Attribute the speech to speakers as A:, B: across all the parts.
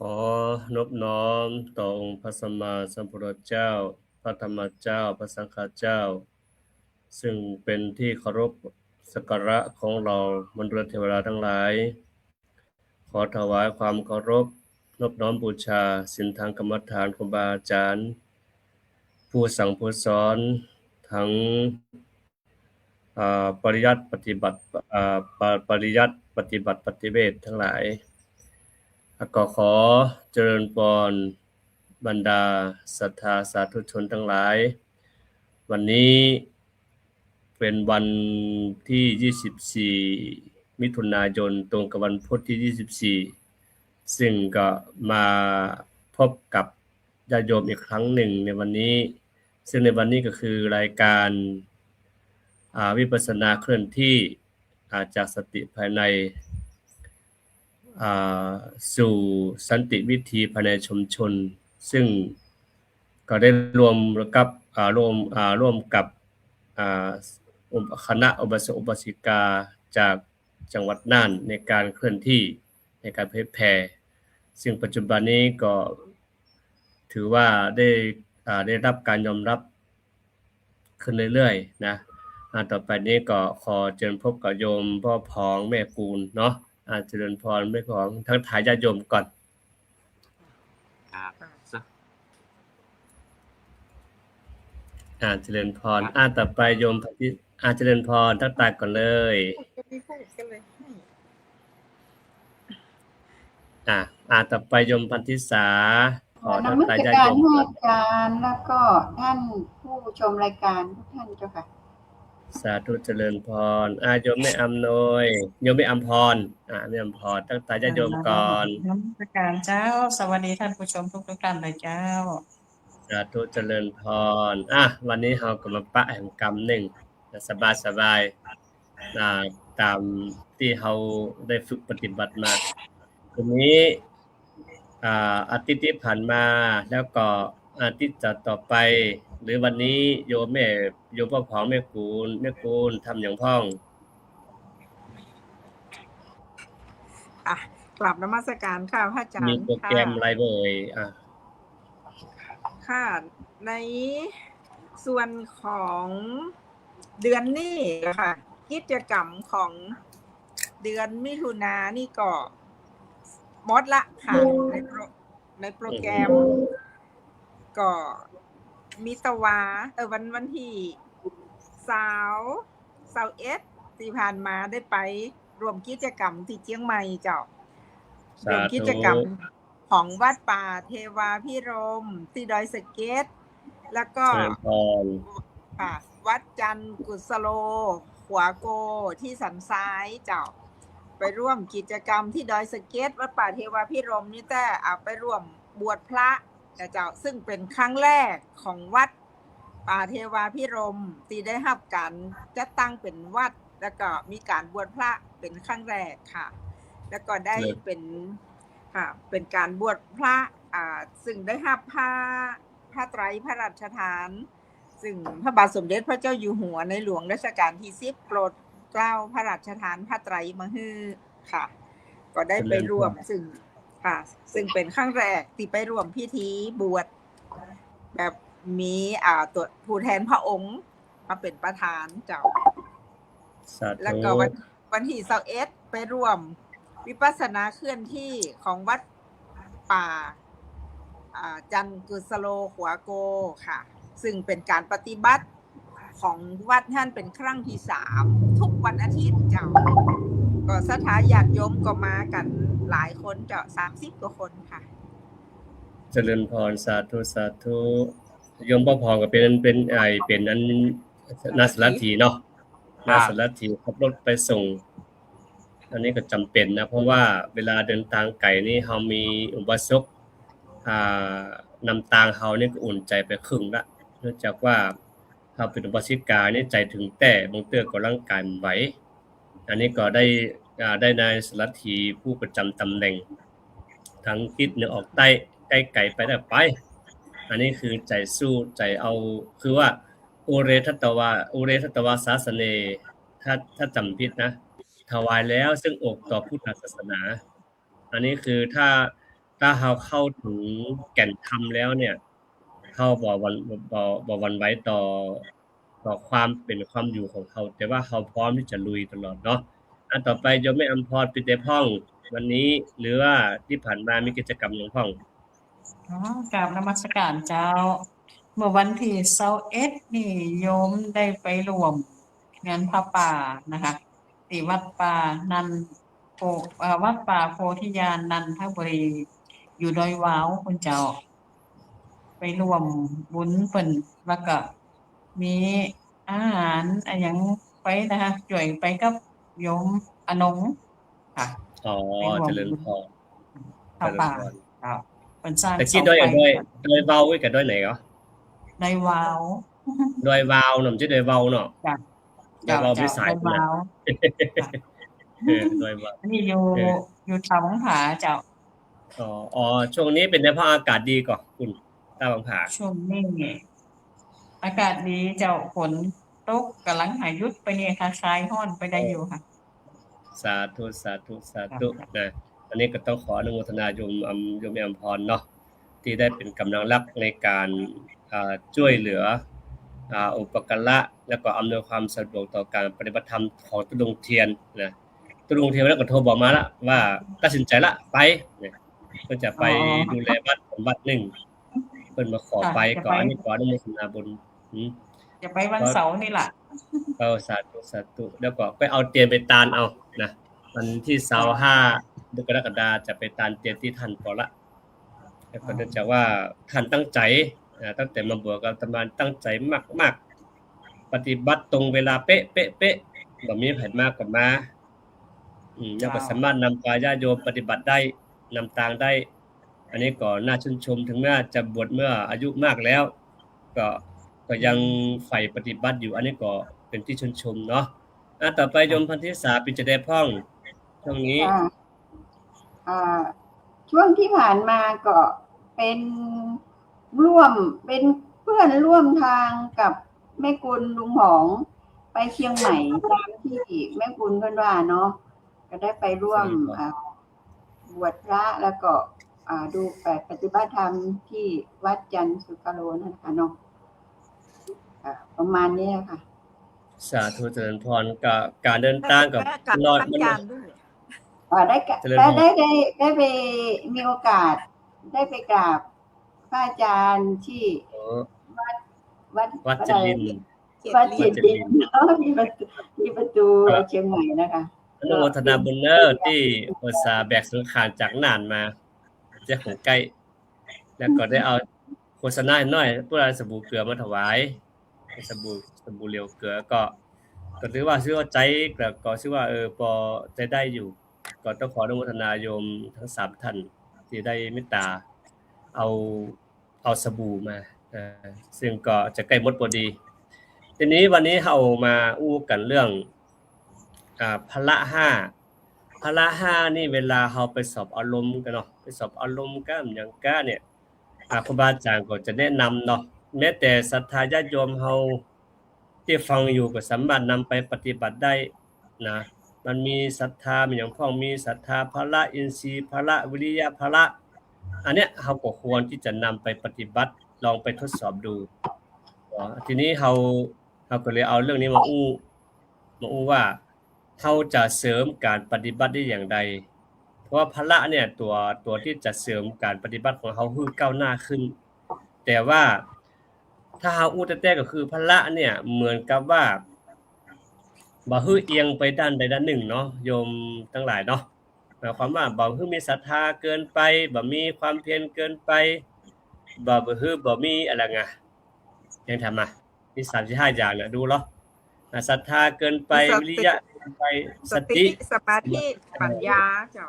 A: อนอบน้อมต่อองค์พระสัมมาสัมพุทธเจ้าพระธรรมเจ้าพระสังฆเจ้าซึ่งเป็นที่เคารพสักการะของเรามนุษย์เทวดาทั้งหลายขอถวายความเคารพนอบน้อมบูชาศีลทางกรรมฐานครูบาอาจารย์ผู้สั่งผู้สอนทั้งปริยัติปฏิบัติปริยัติปฏิบัติปฏิเวททั้งหลายก็ขอเจริญพรบรรดาศรัทธาสาธุชนทั้งหลายวันนี้เป็นวันที่24มิถุนายนตรงกับวันพุธที่24ซึ่งก็มาพบกับญาติโยมอีกครั้งหนึ่งในวันนี้ซึ่งในวันนี้ก็คือรายการวิปัสสนาเคลื่อนที่จากสติภายในสู่สันติวิธีภายในชุมชนซึ่งก็ได้ร่วมกับคณะอุบาสกอุบาสิกาจากจังหวัดน่านในการเคลื่อนที่ในการเผยแผ่ซึ่งปัจจุบันนี้ก็ถือว่าได้รับการยอมรับขึ้นเรื่อยๆนะต่อไปนี้ก็ขอเชิญพบกับโยมพ่อพองแม่กูลเนาะเจริญพรแม่ของทั้งทายาทโยมก่อนเจริญพรต่อไปโยมที่เจริญพรทักทายก่อนเลยต่อไปโยมพันธิสา
B: ขอทักทายญาติโยมอาจารย์แล้วก็ท่านผู้ชมรายการทุกท่านเจ้าค่ะ
A: สาธุเจริญพรโยมแม่อำนวยโยมแม่อำพรแม่อำพรทักทายญาติโยมก่อน
C: นมัสการเจ้าสวัสดีท่านผู้ชมทุกท่านเลยเจ้า
A: สาธุเจริญพรวันนี้เราก็มาปะแห่งกรรมหนึ่งสบายตามที่เราได้ฝึกปฏิบัติมาทีนี้อาทิตย์ที่ผ่านมาแล้วก็อาทิตย์ต่อไปหรือวันนี้โยมพ่อของแม่กูลทำอย่างพ้อง
D: กลับนมัสการค่ะพระอาจารย์
A: มีโปรแกรมอะไรเอ่ย
D: ค่ะในส่วนของเดือนนี้ค่ะกิจกรรมของเดือนมิถุนายนนี่ก็หมดละค่ะในโปรแกรมก็มีตะวาวันที่21ที่ผ่านมาได้ไปรวมกิจกรรมที่เชียงใหม่เจ้ารวมกิจกรรมของวัดป่าเทวาพิรมย์ที่ดอยสะเก็ดแล้วก็วัดจันทร์กุศโลหัวโกที่สันทรายเจ้าไปร่วมกิจกรรมที่ดอยสะเก็ดวัดป่าเทวาพิรมย์นี่แต่ไปร่วมบวชพระเจ้าซึ่งเป็นครั้งแรกของวัดป่าเทวาพิรมย์ที่ได้รับการจัดตั้งเป็นวัดแล้วก็มีการบวชพระเป็นครั้งแรกค่ะแล้วก็ได้เป็นการบวชพระซึ่งได้รับผ้าไตรพระราชทานซึ่งพระบาทสมเด็จพระเจ้าอยู่หัวในหลวงรัชกาลที่10โปรดเกล้าพระราชทานผ้าไตรมาให้ค่ะก็ได้ไปร่วมซึ่งเป็นครั้งแรกที่ไปร่วมพิธีบวชแบบมีตัวผู้แทนพระองค์มาเป็นประธานเจ้าแล้วก็วันที่21ไปร่วมวิปัสสนาเคลื่อนที่ของวัดป่าจันทร์กุศโลหัวโกค่ะซึ่งเป็นการปฏิบัติของวัดท่านเป็นครั้งที่3ทุกวันอาทิตย์เจ้าก็ศรัทธาญาติโยมก็มากันหลายคนเจ้า30กว่าคนค่ะ
A: เจริญพรสาธุโยมพ่อพองก็เป็นนั้นนาสลัทธีเนาะนาสลัทธีขับรถไปส่งอันนี้ก็จำเป็นนะเพราะว่าเวลาเดินทางไกลนี่เฮามีอุปสรรคนำทางเฮานี่ก็อุ่นใจไปครึ่งละเนื่องจากว่าเฮาเป็นอุบาสิกานี่ใจถึงแต่บางเตื้อก็ร่างกายไหวอันนี้ก็ได้นายสลัทธีผู้ประจำตำแหน่งทั้งทิศเหนือออกใต้ใกล้ไกลไปได้ไปอันนี้คือใจสู้ใจเอาคือว่าอุเรทัตวาสาสเนถ้าจำผิดนะถวายแล้วซึ่งอกต่อพุทธศาสนาอันนี้คือถ้า ถ้าเราเข้าถึงแก่นธรรมแล้วเนี่ยเราบ่หวั่นไหวต่อความเป็นความอยู่ของเขาแต่ว่าเราพร้อมที่จะลุยตลอดเนาะอันต่อไปโยมแม่อำพรปิเตพ่องวันนี้หรือว่าที่ผ่านมามีกิจกรรมหยังพ่อง
C: กราบนมัสการเจ้า เมื่อวันที่21นี่โยมได้ไปร่วมงานผ้าป่านะคะที่วัดป่านันโพวัดป่าโพธิญาณนันทบุรี อยู่ดอยว้าวคุณเจ้า ไปร่วมบุญเพิ่นแล้วก็มีอาหารอะหยังไปนะคะจ่วยไปกับโยมอนงค่ะ
A: อ๋อ
C: ไปร่วม
A: เจริญพร
C: ผ้าป่า
A: เจริญพร
C: ครับเพิ่นสร้าง
A: แต่ที่
C: เสาไฟ
A: โดยเว้าไว้กับด้วยไหนเหรอ
C: ดอยว้าว
A: โดยวาวเนาะมันจะโดยเว้าเนาะ
C: จ้ะ
A: โดยเว้า
C: เจ้า
A: ไม่สาย
C: ดอยว้าว
A: โดยเว้า
C: อันนี้อยู่
A: เออ
C: อยู่ทางผาเจ้า
A: อ๋อช่วงนี้เป็นไงเพราะอากาศดีก่อคุณตาบังผา
C: ช่วงนี้อากาศดีเจ้าฝนตกกำลังหายุดไปเนี่ยค่ะคลายร้อนไปได้อยู่ค่ะ
A: สาธุนะอันนี้ก็ต้องขออนุโมทนาโยมโยมแอมพรเนาะที่ได้เป็นกำลังหลักในการช่วยเหลืออุปการะแล้วก็อำนวยความสะดวกต่อการปฏิบัติธรรมของตุดงเทียนนะตุดงเทียนแล้วก็โทรบอกมาละว่าตัดสินใจละไปเนี่ยเพิ่นจะไป
C: อ๋อ
A: ดูแลวัดหนึ่งเพิ่นมาขอ
C: ค่ะ
A: ไป
C: จะ
A: ก็
C: ไป
A: อันนี้ขออนุโมทนาบุญ
C: จะไปวันเสาร์นี่ล่ะ
A: สาธุแล้วก็ไปเอาเตียนไปตานเอานะวันที่25กรกฎาคมจะไปตานเตียนที่ท่านก่อนละแล้วก็เนื่องจากว่าท่านตั้งใจตั้งแต่มาบวชกับอาตมาตั้งใจมากๆปฏิบัติตรงเวลาเป๊ะบ่มีไผมากกว่ามาแล้วก็สามารถนำพาญาติโยมปฏิบัติได้นำทางได้ อันนี้ก็น่าชื่นชมถึงแม้จะบวชเมื่ออายุมากแล้ว ก็ยังใฝ่ปฏิบัติอยู่ อันนี้ก็เป็นที่ชื่นชมเนาะต่อไปโยมพันธิสาปิจเดพ่องช่วงนี้
B: ช่วงที่ผ่านมาก็เป็นเป็นเพื่อนร่วมทางกับแม่กุลลุงหองไปเชียงใหม่ตามที่แม่กุลเพิ่นว่าเนาะก็ได้ไปร่วมบวชพระแล้วก็ดูปฏิบัติธรรมที่วัดจันทร์สุกโลนะคะเนาะประมาณนี้ค่ะ
A: สาธุเจริญพรกับการเดินทางกับรอดมัน
B: ได้ไปมีโอกาสได้ไปกราบพระอาจารย์ที่วัด
A: จิตลิน
B: วัดจิตลินที่ประตูเชียงใหม่นะคะ
A: อนุโมทนาบุญเนอร์ที่อุตส่าห์แบกสังขารจากน่านมาเจ้าของใกล้แล้วก็ได้เอาโฆษณาหน่อยผู้ใดสบู่เกลือมาถวายสบู่เหลวเกลือก็ถือว่าชื่อว่าใจก็ชื่อว่าพอใจได้อยู่ก็ต้องขออนุโมทนาโยมทั้ง3ท่านที่ได้เมตตาเอาสบู่มาซึ่งก็จะใกล้หมดพอดีทีนี้วันนี้เรามาอู้กันเรื่องพละ5นี่เวลาเราไปสอบอารมณ์กันเนาะไปสอบอารมณ์กันอย่างก้าเนี่ยครูบาอาจารย์ก็จะแนะนำเนาะแม้แต่ศรัทธาญาติโยมเราที่ฟังอยู่ก็สามารถนำไปปฏิบัติได้นะมันมีศรัทธามีอย่างพ้องมีศรัทธาพละอินทรีย์พละวิริยะพละอันเนี้ยเราก็ควรที่จะนำไปปฏิบัติลองไปทดสอบดูทีนี้เราก็เลยเอาเรื่องนี้มาอู้ว่าเราจะเสริมการปฏิบัติได้อย่างไรเพราะว่าพละเนี่ยตัวที่จะเสริมการปฏิบัติของเราคือก้าวหน้าขึ้นแต่ว่าถ้าเราอู้แต่ก็คือพละเนี่ยเหมือนกับว่าบ่ฮื้อเอียงไปด้านใดด้านหนึ่งเนาะโยมทั้งหลายเนาะหมายความว่าบ่ฮื้อมีศรัทธาเกินไปบ่มีความเพียรเกินไปบ่ฮื้อบ่มีอะไรไงยังทำมามี35อย่างน่ะดูเนาะศรัทธาเกินไปวิริยะเกินไปสติ
D: สมาธิปัญญาเจ้า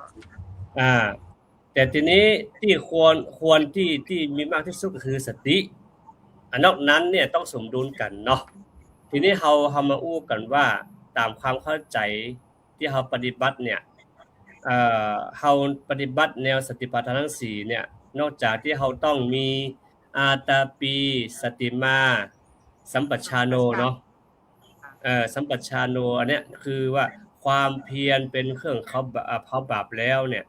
A: แต่ทีนี้ที่ควรที่มีมากที่สุดก็คือสตินอกนั้นเนี่ยต้องสมดุลกันเนาะทีนี้เรามาอู้กันว่าตามความเข้าใจที่เราปฏิบัติเนี่ยเราปฏิบัติแนวสติปัฏฐานทั้ง4เนี่ยนอกจากที่เราต้องมีอาตาปีสติมาสัมปชานโนเนาะสัมปชานโนอันเนี้ยคือว่าความเพียรเป็นเครื่องเขาบาปแล้วเนี่ย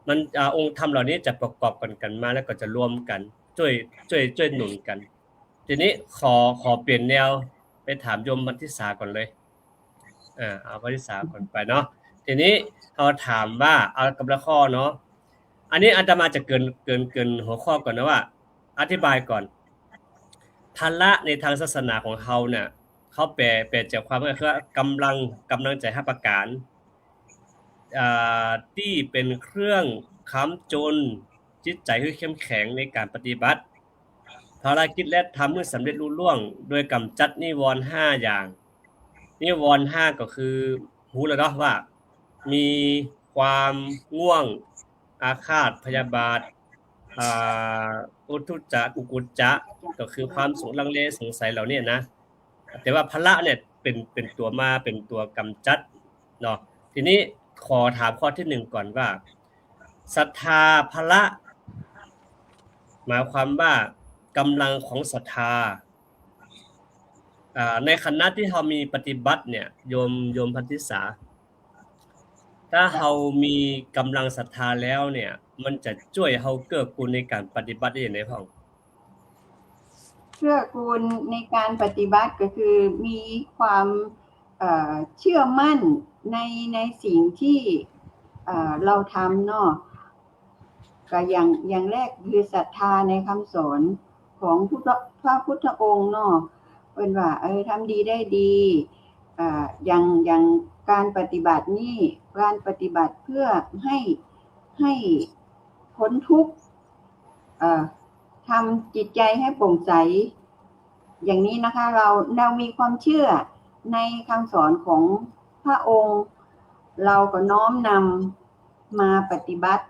A: มันองค์ธรรมเหล่านี้จะประกอบกันมาแล้วก็จะรวมกันช่วยหนุนกัน ทีนี้ขอเปลี่ยนแนวไปถามโยมมัทธิสาก่อนเลยเอามัทธิสาก่อนไปเนาะทีนี้เราถามว่าเอากับละข้อเนาะอันนี้อาตมาจะเกินหัวข้อก่อนนะว่า อธิบายก่อนภาระในทางศาสนาของเขาเนี่ยเขาแปลจากความก็คือกำลังใจ5ประการที่เป็นเครื่องค้ำจุนจิตใจให้เข้มแข็งในการปฏิบัติภารกิจและทำให้สำเร็จลุล่วงโดยกำจัดนิวรณ์5อย่างนิวรณ์5ก็คือรู้แล้วเนาะว่ามีความง่วงอาฆาตพยาบาทอุทธุจะกุกุจจะก็คือความสงลังเลสงสัยเหล่านี้นะแต่ว่าพละเนี่ยเป็นตัวกำจัดเนาะทีนี้ขอถามข้อที่1ก่อนว่าศรัทธาพละหมายความว่ากำลังของศรัทธาในขณะที่เรามีปฏิบัติเนี่ยโยมพันธิสาถ้าเรามีกำลังศรัทธาแล้วเนี่ยมันจะช่วยเราเกื้อกูลในการปฏิบัติได้อย่างไรพ่อง
B: เกื้อกูลในการปฏิบัติก็คือมีความเชื่อมั่นในสิ่งที่เราทำเนาะก็อย่างแรกคือศรัทธาในคำสอนของพระพุทธองค์เนาะเป็นว่าทำดีได้ดีอย่างการปฏิบัตินี่การปฏิบัติเพื่อให้พ้นทุกข์ทำจิตใจให้โปร่งใสอย่างนี้นะคะเรามีความเชื่อในคำสอนของพระองค์เราก็น้อมนำมาปฏิบัติ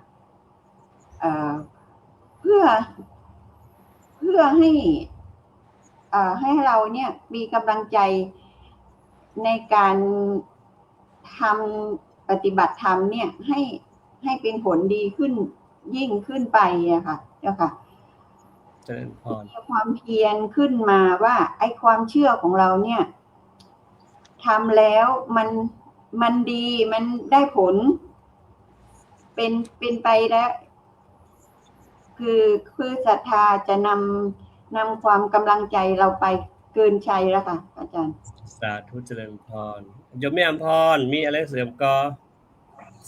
B: เพื่อให้เราเนี่ยมีกำลังใจในการทำปฏิบัติธรรมเนี่ยให้เป็นผลดีขึ้นยิ่งขึ้นไปอะค่ะเจ้าค่ะมีความเพียรขึ้นมาว่าไอ้ความเชื่อของเราเนี่ยทำแล้วมันดีมันได้ผลเป็นไปแล้วคือศรัทธาจะนำความกำลังใจเราไปเกินชัยแล้วค่ะอาจารย์
A: สาธุเจริญพรโยมแม่อำพรมีอะไรเสริมก็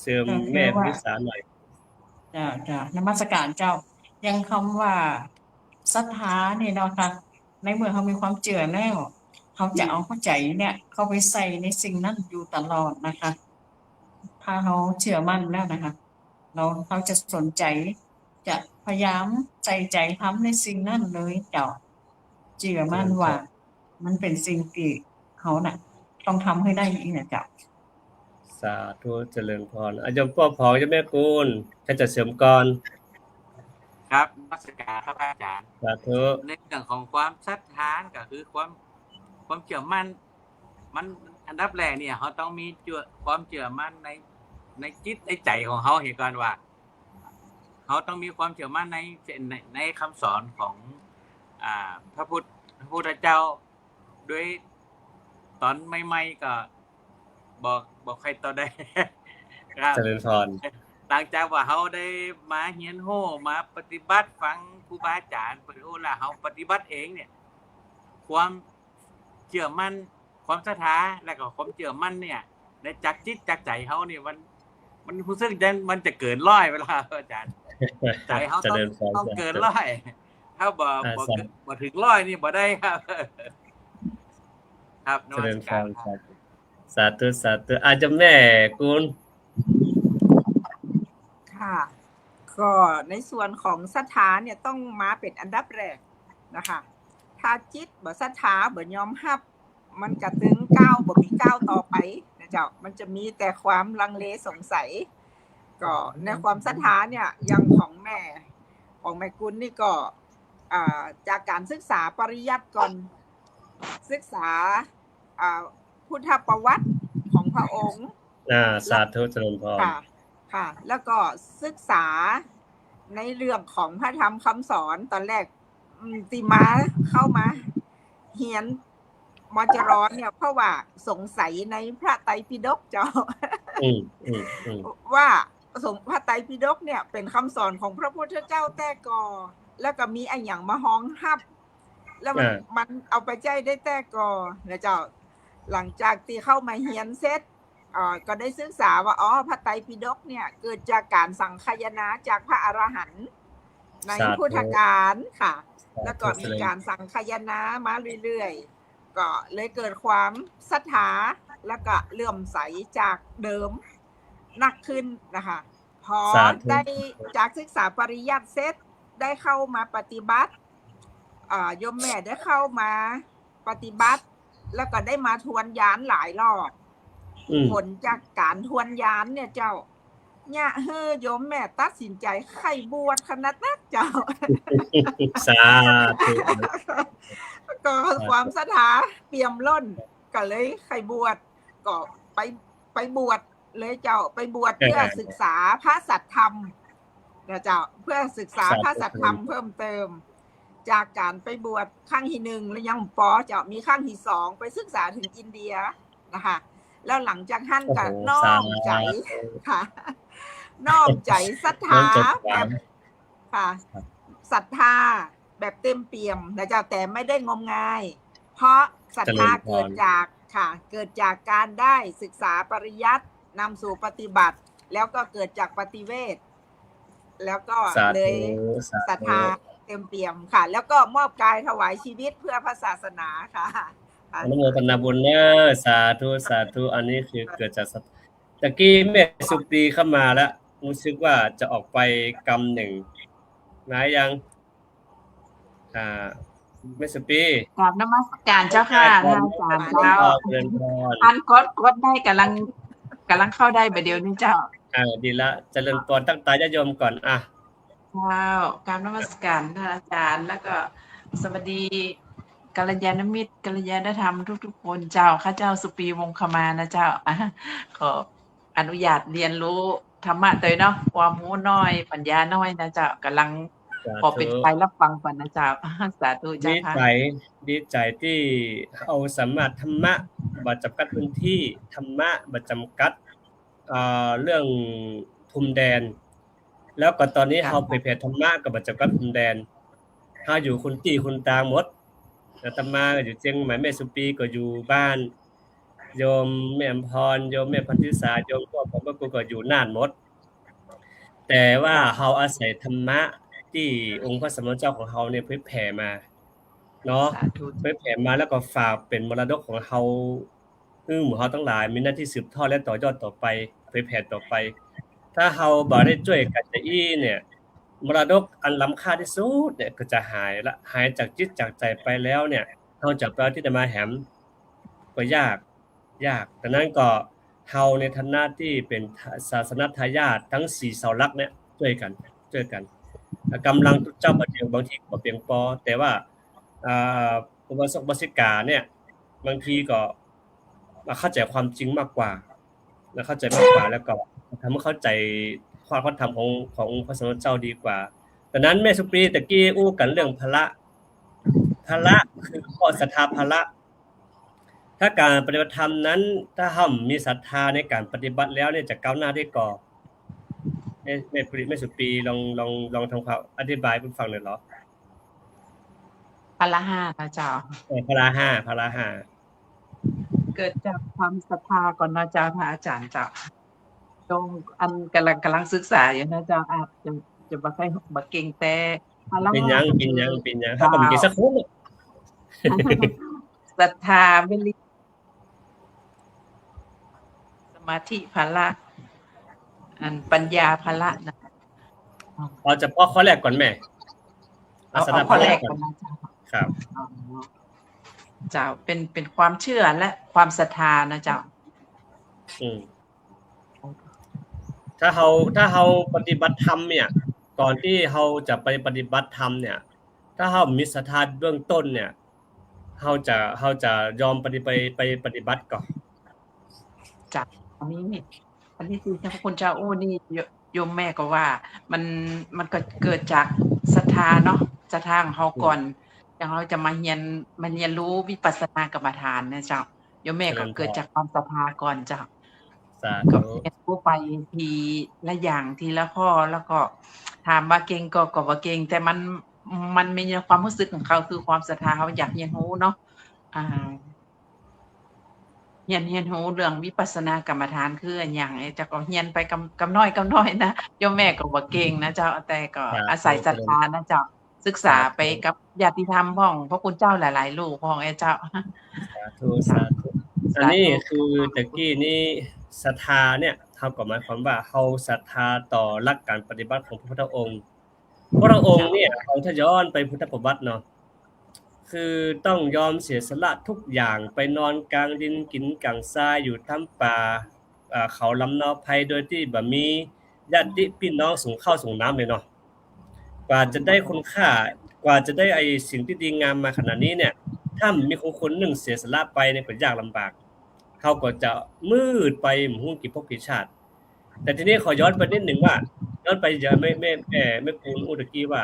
A: เสริมแม่พิสารหน่อย
C: จ้านมัสการเจ้ายังคำว่าศรัทธาเนี่ยเนาะค่ะในเมื่อเขามีความเชื่อแล้วเขาจะเอาเข้าใจเนี่ยเขาไปใส่ในสิ่งนั้นอยู่ตลอดนะคะถ้าเขาเชื่อมั่นแล้วนะคะเขาจะสนใจจะพยายามใส่ใจทำในสิ่งนั้นเลยเจ้าเชื่อมั่นว่ามันเป็นสิ่งที่เขาน่ะต้องทำให้ได้อีกนะเจ้า
A: สาธุเจริญพรอาจารย์พ่อพองเจ้าแม่กูลท่านจะเสริมก่อน
E: ครับนมัสการครับอาจารย์
A: สาธุ
E: ในเรื่องของความศรัทธาก็คือความเชื่อมั่นมันอันดับแรกเนี่ยเขาต้องมีความเชื่อมั่นในจิตในใจของเขาเห็นก่อนว่าเขาต้องมีความเชื่อมั่นในคำสอนของพระพุทธเจ้าด้วยตอนใหม่ๆก็บอกใครต่อได้
A: ครับเจริญพร
E: หลังจากว่าเขาได้มาเรียนรู้มาปฏิบัติฟังครูบาอาจารย์รู้แล้วเขาปฏิบัติเองเนี่ยความเชื่อมั่นความศรัทธาและก็ความเชื่อมั่นเนี่ยในจากจิตจากใจเขาเนี่ยมันรู้สึกมันจะเกินร้อยเวลาอาจารย์ใจเขาต้องเกินร้อยถ้าบ่ถึงร้อยนี่บ่ได้ครับครับ
A: เจริญพรสาธุอาจารย์แม่กุล
D: ค่ะก็ในส่วนของศรัทธาเนี่ยต้องมาเป็นอันดับแรกนะคะถ้าจิตบ่ศรัทธาบ่ยอมรับมันก็ถึงก้าวบ่มีก้าวต่อไปนะเจ้ามันจะมีแต่ความลังเลสงสัยก็ในความศรัทธาเนี่ยอย่างของแม่กุลนี่ก็จากการศึกษาปริยัติก่อนศึกษาพุทธประวัติของพระองค์
A: สาธุเจริญพร
D: ค่ะแล้วก็ศึกษาในเรื่องของพระธรรมคำสอนตอนแรกติมาเข้ามาเรียนมจรเนี่ยเพราะว่าสงสัยในพระไตรปิฎกเจ้าว่า สมพระไตรปิฎกเนี่ยเป็นคำสอนของพระพุทธเจ้าแต่ก่อแล้วก็มีไอ้อย่างมาฮ้องฮับ แล้วมันเอาไปใจได้แต่ก่อนะเจ้าหลังจากที่เข้ามาเฮียนเสร็จก็ได้ศึกษาว่าพระไตรปิฎกเนี่ยเกิดจากการสังคายนาจากพระอรหันต์ในพุทธกาลค่ะแล้วก็มีการสังคายนามาเรื่อยๆก็เลยเกิดความศรัทธาแล้วก็เลื่อมใสจากเดิมนักขึ้นนะคะพอได้จากศึกษาปริยัติเสร็จได้เข้ามาปฏิบัติโยมแม่ได้เข้ามาปฏิบัติแล้วก็ได้มาทวนยานหลายรอบผลจากการทวนยานเนี่ยเจ้าเนี่ยโยมแม่ตัดสินใจไข่บวชขนาดนั้นเจ้า
A: สาธุ
D: ก็ความศรัทธาเปี่ยมล้นก็เลยไข่บวชก็ไปบวชเลยเจ้าไปบวชเพื่อศึกษาพระสัทธรรมนะเจ้าเพื่อศึกษาพระสัทธรรมเพิ่มเติมจากการไปบวชครั้งที่1แล้วยังปอเจ้ามีครั้งที่2ไปศึกษาถึงอินเดียนะคะแล้วหลังจากท่านก็น้อมใจค่ะน้อมใจศรัทธาแบบค่ะศรัทธาแบบเต็มเปี่ยมนะเจ้าแต่ไม่ได้งมงายเพราะศรัทธาเกิดจากการได้ศึกษาปริยัตินำสู่ปฏิบัติแล้วก็เกิดจากปฏิเวทแล้วก็เลยศรัทธาเต็มเปี่ยมค่ะแล้วก็มอบกายถวายชีวิตเพื่อพระศาสนาค่ะ
A: อนุโมทนาบุญเนอะสาธุสาธุอันนี้คือเกิดจากตะกี้แม่สุปรีเข้ามาแล้วรู้สึกว่าจะออกไปกรรมหนึ่งนะยังแม่สุปรี
C: กราบนมัสการเจ้าค่ะอาจารย์เจ้าอันกดได้กำลังเข้าได้ประเดี๋ยวนี้เจ้า
A: ดีละเจริญพรตั้งตาญาติโยมก่อน
C: ว้าวกราบนมัสการท่านอาจารย์แล้วก็สวัสดีกัลยาณมิตรกัลยาณธรรมทุกๆคนเจ้าข้าเจ้าสุปีวงคมานะเจ้าขออนุญาตเรียนรู้ธรรมะตัวเนาะความรู้น้อยปัญญาน้อยนะเจ้ากำลังขอเป็นใจรับฟังก่อนนะเจ้าสาธุเจ้าค่ะ
A: ดีใจที่เอาสามารถธรรมะบ่จำกัดพื้นที่ธรรมะบ่จำกัดเรื่องภูมิแดนแล้วก็ตอนนี้เฮาไปเผยธรรมะก็บ่จำกัดภูมิแดนเฮาอยู่คนที่คนตางหมดอาตมาก็อยู่เชียงใหม่แม่สุปีก็อยู่บ้านโยมแม่อำพรโยมแม่พันธิสาโยมพ่อผมก็อยู่น่านหมดแต่ว่าเฮาอาศัยธรรมะที่องค์พระสัมมาสัมพุทธเจ้าของเฮาเนี่ยเผยแผ่มาเนาะเผยแผ่มาแล้วก็ฝากเป็นมรดกของเฮาหมู่เฮาทั้งหลายมีหน้าที่สืบทอดและต่อยอดต่อไปเผยแผ่ต่อไปถ้าเฮาบ่ได้ช่วยกันเนี่ยมรดกอันล้ำค่าที่สุดเนี่ยก็จะหายจากจิตจากใจไปแล้วเนี่ยเฮาจะไปที่จะมาแหมก็ยากดังนั้นก็เฮาในฐานะที่เป็นศาสนทายาททั้ง4เสาหลักเนี่ยช่วยกันกำลังเจ้าประเดี๋ยวบางทีก็เพียงพอแต่ว่าอุบาสกอุบาสิกาเนี่ยบางทีก็มาเข้าใจความจริงมากกว่าแล้วเข้าใจมากกว่าแล้วก็ทำให้เข้าใจความธรรมของพระสัมมาสัมพุทธเจ้าดีกว่าดังนั้นแม่สุปรีตะกี้อู้กันเรื่องภละคือข้อศรัทธาภละถ้าการปฏิบัติธรรมนั้นถ้าเฮามีศรัทธาในการปฏิบัติแล้วเนี่ยจะก้าวหน้าได้ก่อแม่สุปรีลองทำความอธิบายให้ฟังหน่อยเหรอ
C: พละ5นะเจ้า
A: พละ5
C: เกิดจากความศรัทธาก่อนนะเจ้าพระอาจารย์เจ้าตรงอันกำลังศึกษาอยู่นะเจ้าอาจจะบ่เก่งแต่
A: เป็นยังถ้าบ่มีสักคน
C: ศรัทธาวิริยะสมาธิพละอันปัญญาพละนะ
A: เอาเฉพาะข้อแรกก่อนแม่
C: เอาข้อแรกก่อนนะเจ้า
A: ครับ
C: เจ้าเป็นความเชื่อและความศรัทธานะเจ้า
A: ถ้าเฮาปฏิบัติธรรมเนี่ยก่อนที่เฮาจะไปปฏิบัติธรรมเนี่ยถ้าเฮามีศรัทธาเบื้องต้นเนี่ยเฮาจะยอมไปปฏิบัติก่อน
C: จ้ะอันนี้คือพระคุณเจ้านี่โยมแม่ก็ว่ามันก็เกิดจากศรัทธาเนาะศรัทธาของเฮาก่อนอย่างเราจะมาเรียนรู้วิปัสสนากรรมฐานนะเจ้าโยมแม่ก็เกิดจากความศรัทธาก่อนเจ้า
A: สา
F: ก็
A: ธุ
F: เรียนรู้ไปทีละอย่างทีละข้อแล้วก็ถามว่าเก่งก็บ่เก่งแต่มันมีความรู้สึกของเขาคือความศรัทธาเขาอยากเรียนรู้เนาะอ่าเรียนรู้เรื่องวิปัสสนากรรมฐานคืออันหยังเจ้าก็เรียนไปกำน้อยนะโยมแม่ก็บ่เก่งนะเจ้าแต่ก็อาศัยศรัทธานะเจ้าศึกษาไปกับญาติธรรมพ้องพระคุณเจ้าหลายๆรูปพ้องเจ้า
A: สาธุสาธุอันนี้คือตะกี้นี้ศรัทธาเนี่ยเท่ากับหมายความว่าเฮาศรัทธาต่อหลักการปฏิบัติของพระพุทธองค์พระองค์เนี่ยเราถ้าย้อนไปพุทธประวัติเนาะคือต้องยอมเสียสละทุกอย่างไปนอนกลางดินกินกลางทรายอยู่ท่ามป่าเขาลำนาวไพโดยที่บ่มีญาติพี่น้องส่งข้าวส่งน้ำเลยเนาะกว่าจะได้คุณค่ากว่าจะได้ไอ้สิ่งที่ดีงามมาขนาดนี้เนี่ยถ้ามีคนหนึ่งเสียสละไปเนี่ยก็ยากลำบากเขาก็จะมืดไปหมู่กี่ภพกี่ชาติแต่ทีนี้ขอย้อนไปนิดหนึ่งว่าย้อนไปอย่าไม่ปูนอุตกี้ว่า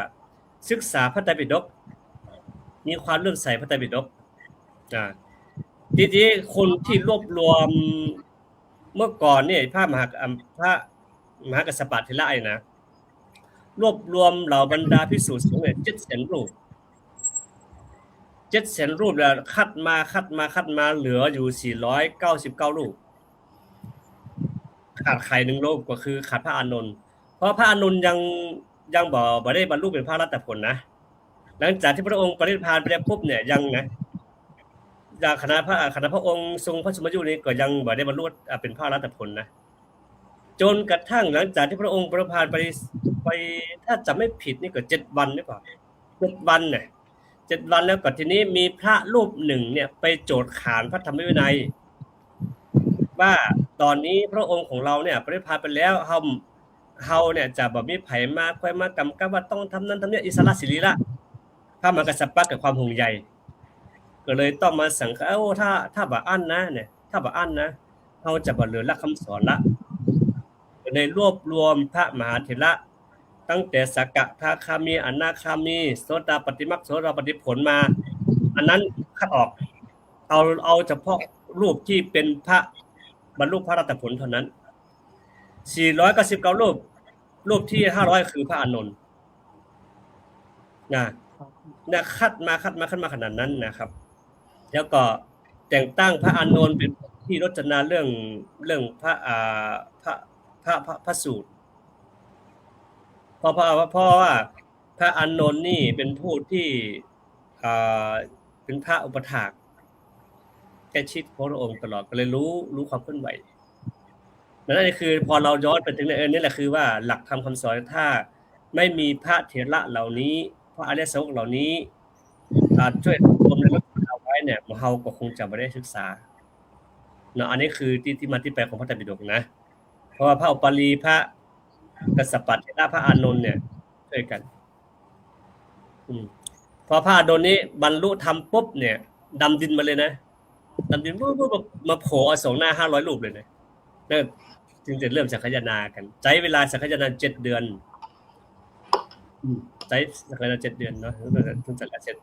A: ศึกษาพระไตรปิฎกมีความเลื่อมใสพระไตรปิฎกทีนี้คนที่รวบรวมเมื่อก่อนเนี่ยพระมหากษัตริย์เถระนะรวบรวมเหล่าบรรดาภิกษุสงฆ์เนี่ย700,000 รูป700,000 รูปแล้วคัดมาเหลืออยู่499 รูปขาดใคร1 รูปก็คือขาดพระอานนท์เพราะพระอานนท์ยังบ่ได้บรรลุเป็นพระอรหัตผลนะหลังจากที่พระองค์ปรินิพพานไปแล้วปุ๊บเนี่ยยังนะจากคณะพระองค์ทรงพระชนมายุนี้ก็ยังบ่ได้บรรลุเป็นพระอรหัตผลนะจนกระทั่งหลังจากที่พระองค์ปรินิพพานไปถ้าจำไม่ผิดนี่ก็7 วันหรือเปล่า7 วันเนี่ย7 วันแล้วก็ทีนี้มีพระรูปหนึ่งเนี่ยไปโจทย์ขานพระธรรมวินัยว่าตอนนี้พระองค์ของเราเนี่ยปรินิพพานไปแล้วเฮาเนี่ยจะบ่มีไผมากำกับว่าต้องทำนั้นทำนี้อิสระศิริละพระมหากษัตริย์กับความห่วงใยก็เลยต้องมาสังฆถ้าบ่อั้นนะเนี่ยถ้าบ่อั้นนะเฮาจะบ่เหลือหลักคำสอนละก็เลยรวบรวมพระมหาเถระตั้งแต่สกทาคามีอนาคามีโสดาปัตติมรรคโสดาปัตติผลมาอันนั้นคัดออกเอาเฉพาะรูปที่เป็นพระบรรลุพระอรหัตผลเท่านั้น499 รูปที่500คือพระอานนท์นะคัดมาขนาดนั้นนะครับแล้วก็แต่งตั้งพระอานนท์เป็นที่รจนาเรื่องพระสูตรเพราะว่าพระอานนท์นี่เป็นผู้ที่เป็นพระอุปถากแกชิดพระองค์ตลอดก็เลยรู้ความเคลื่อนไหวนั่นคือพอเราย้อนไปถึงนี่แหละคือว่าหลักธรรมคำสอนถ้าไม่มีพระเถระเหล่านี้พระอริยสงฆ์เหล่านี้ช่วยรวมในรถเอาไว้เนี่ยเฮาก็คงจะไม่ได้ศึกษาเนาะอันนี้คือที่มาที่ไปของพระไตรปิฎกนะเพราะว่าพระอุปาลีพระกษัตริย์เถระพระอานนท์เนี่ยช่วยกันพอพระอานนท์นี้บรรลุธรรมปุ๊บเนี่ยดำดินมาเลยนะดำดินปุ๊บมาโผล่อสงฆ์หน้า500 รูปเลยนะนั่นจึงจะเริ่มสังฆทานกันใช้เวลาสังฆทาน7 เดือนใช้สังฆทาน7 เดือนเนาะถึงสังฆเสร็จ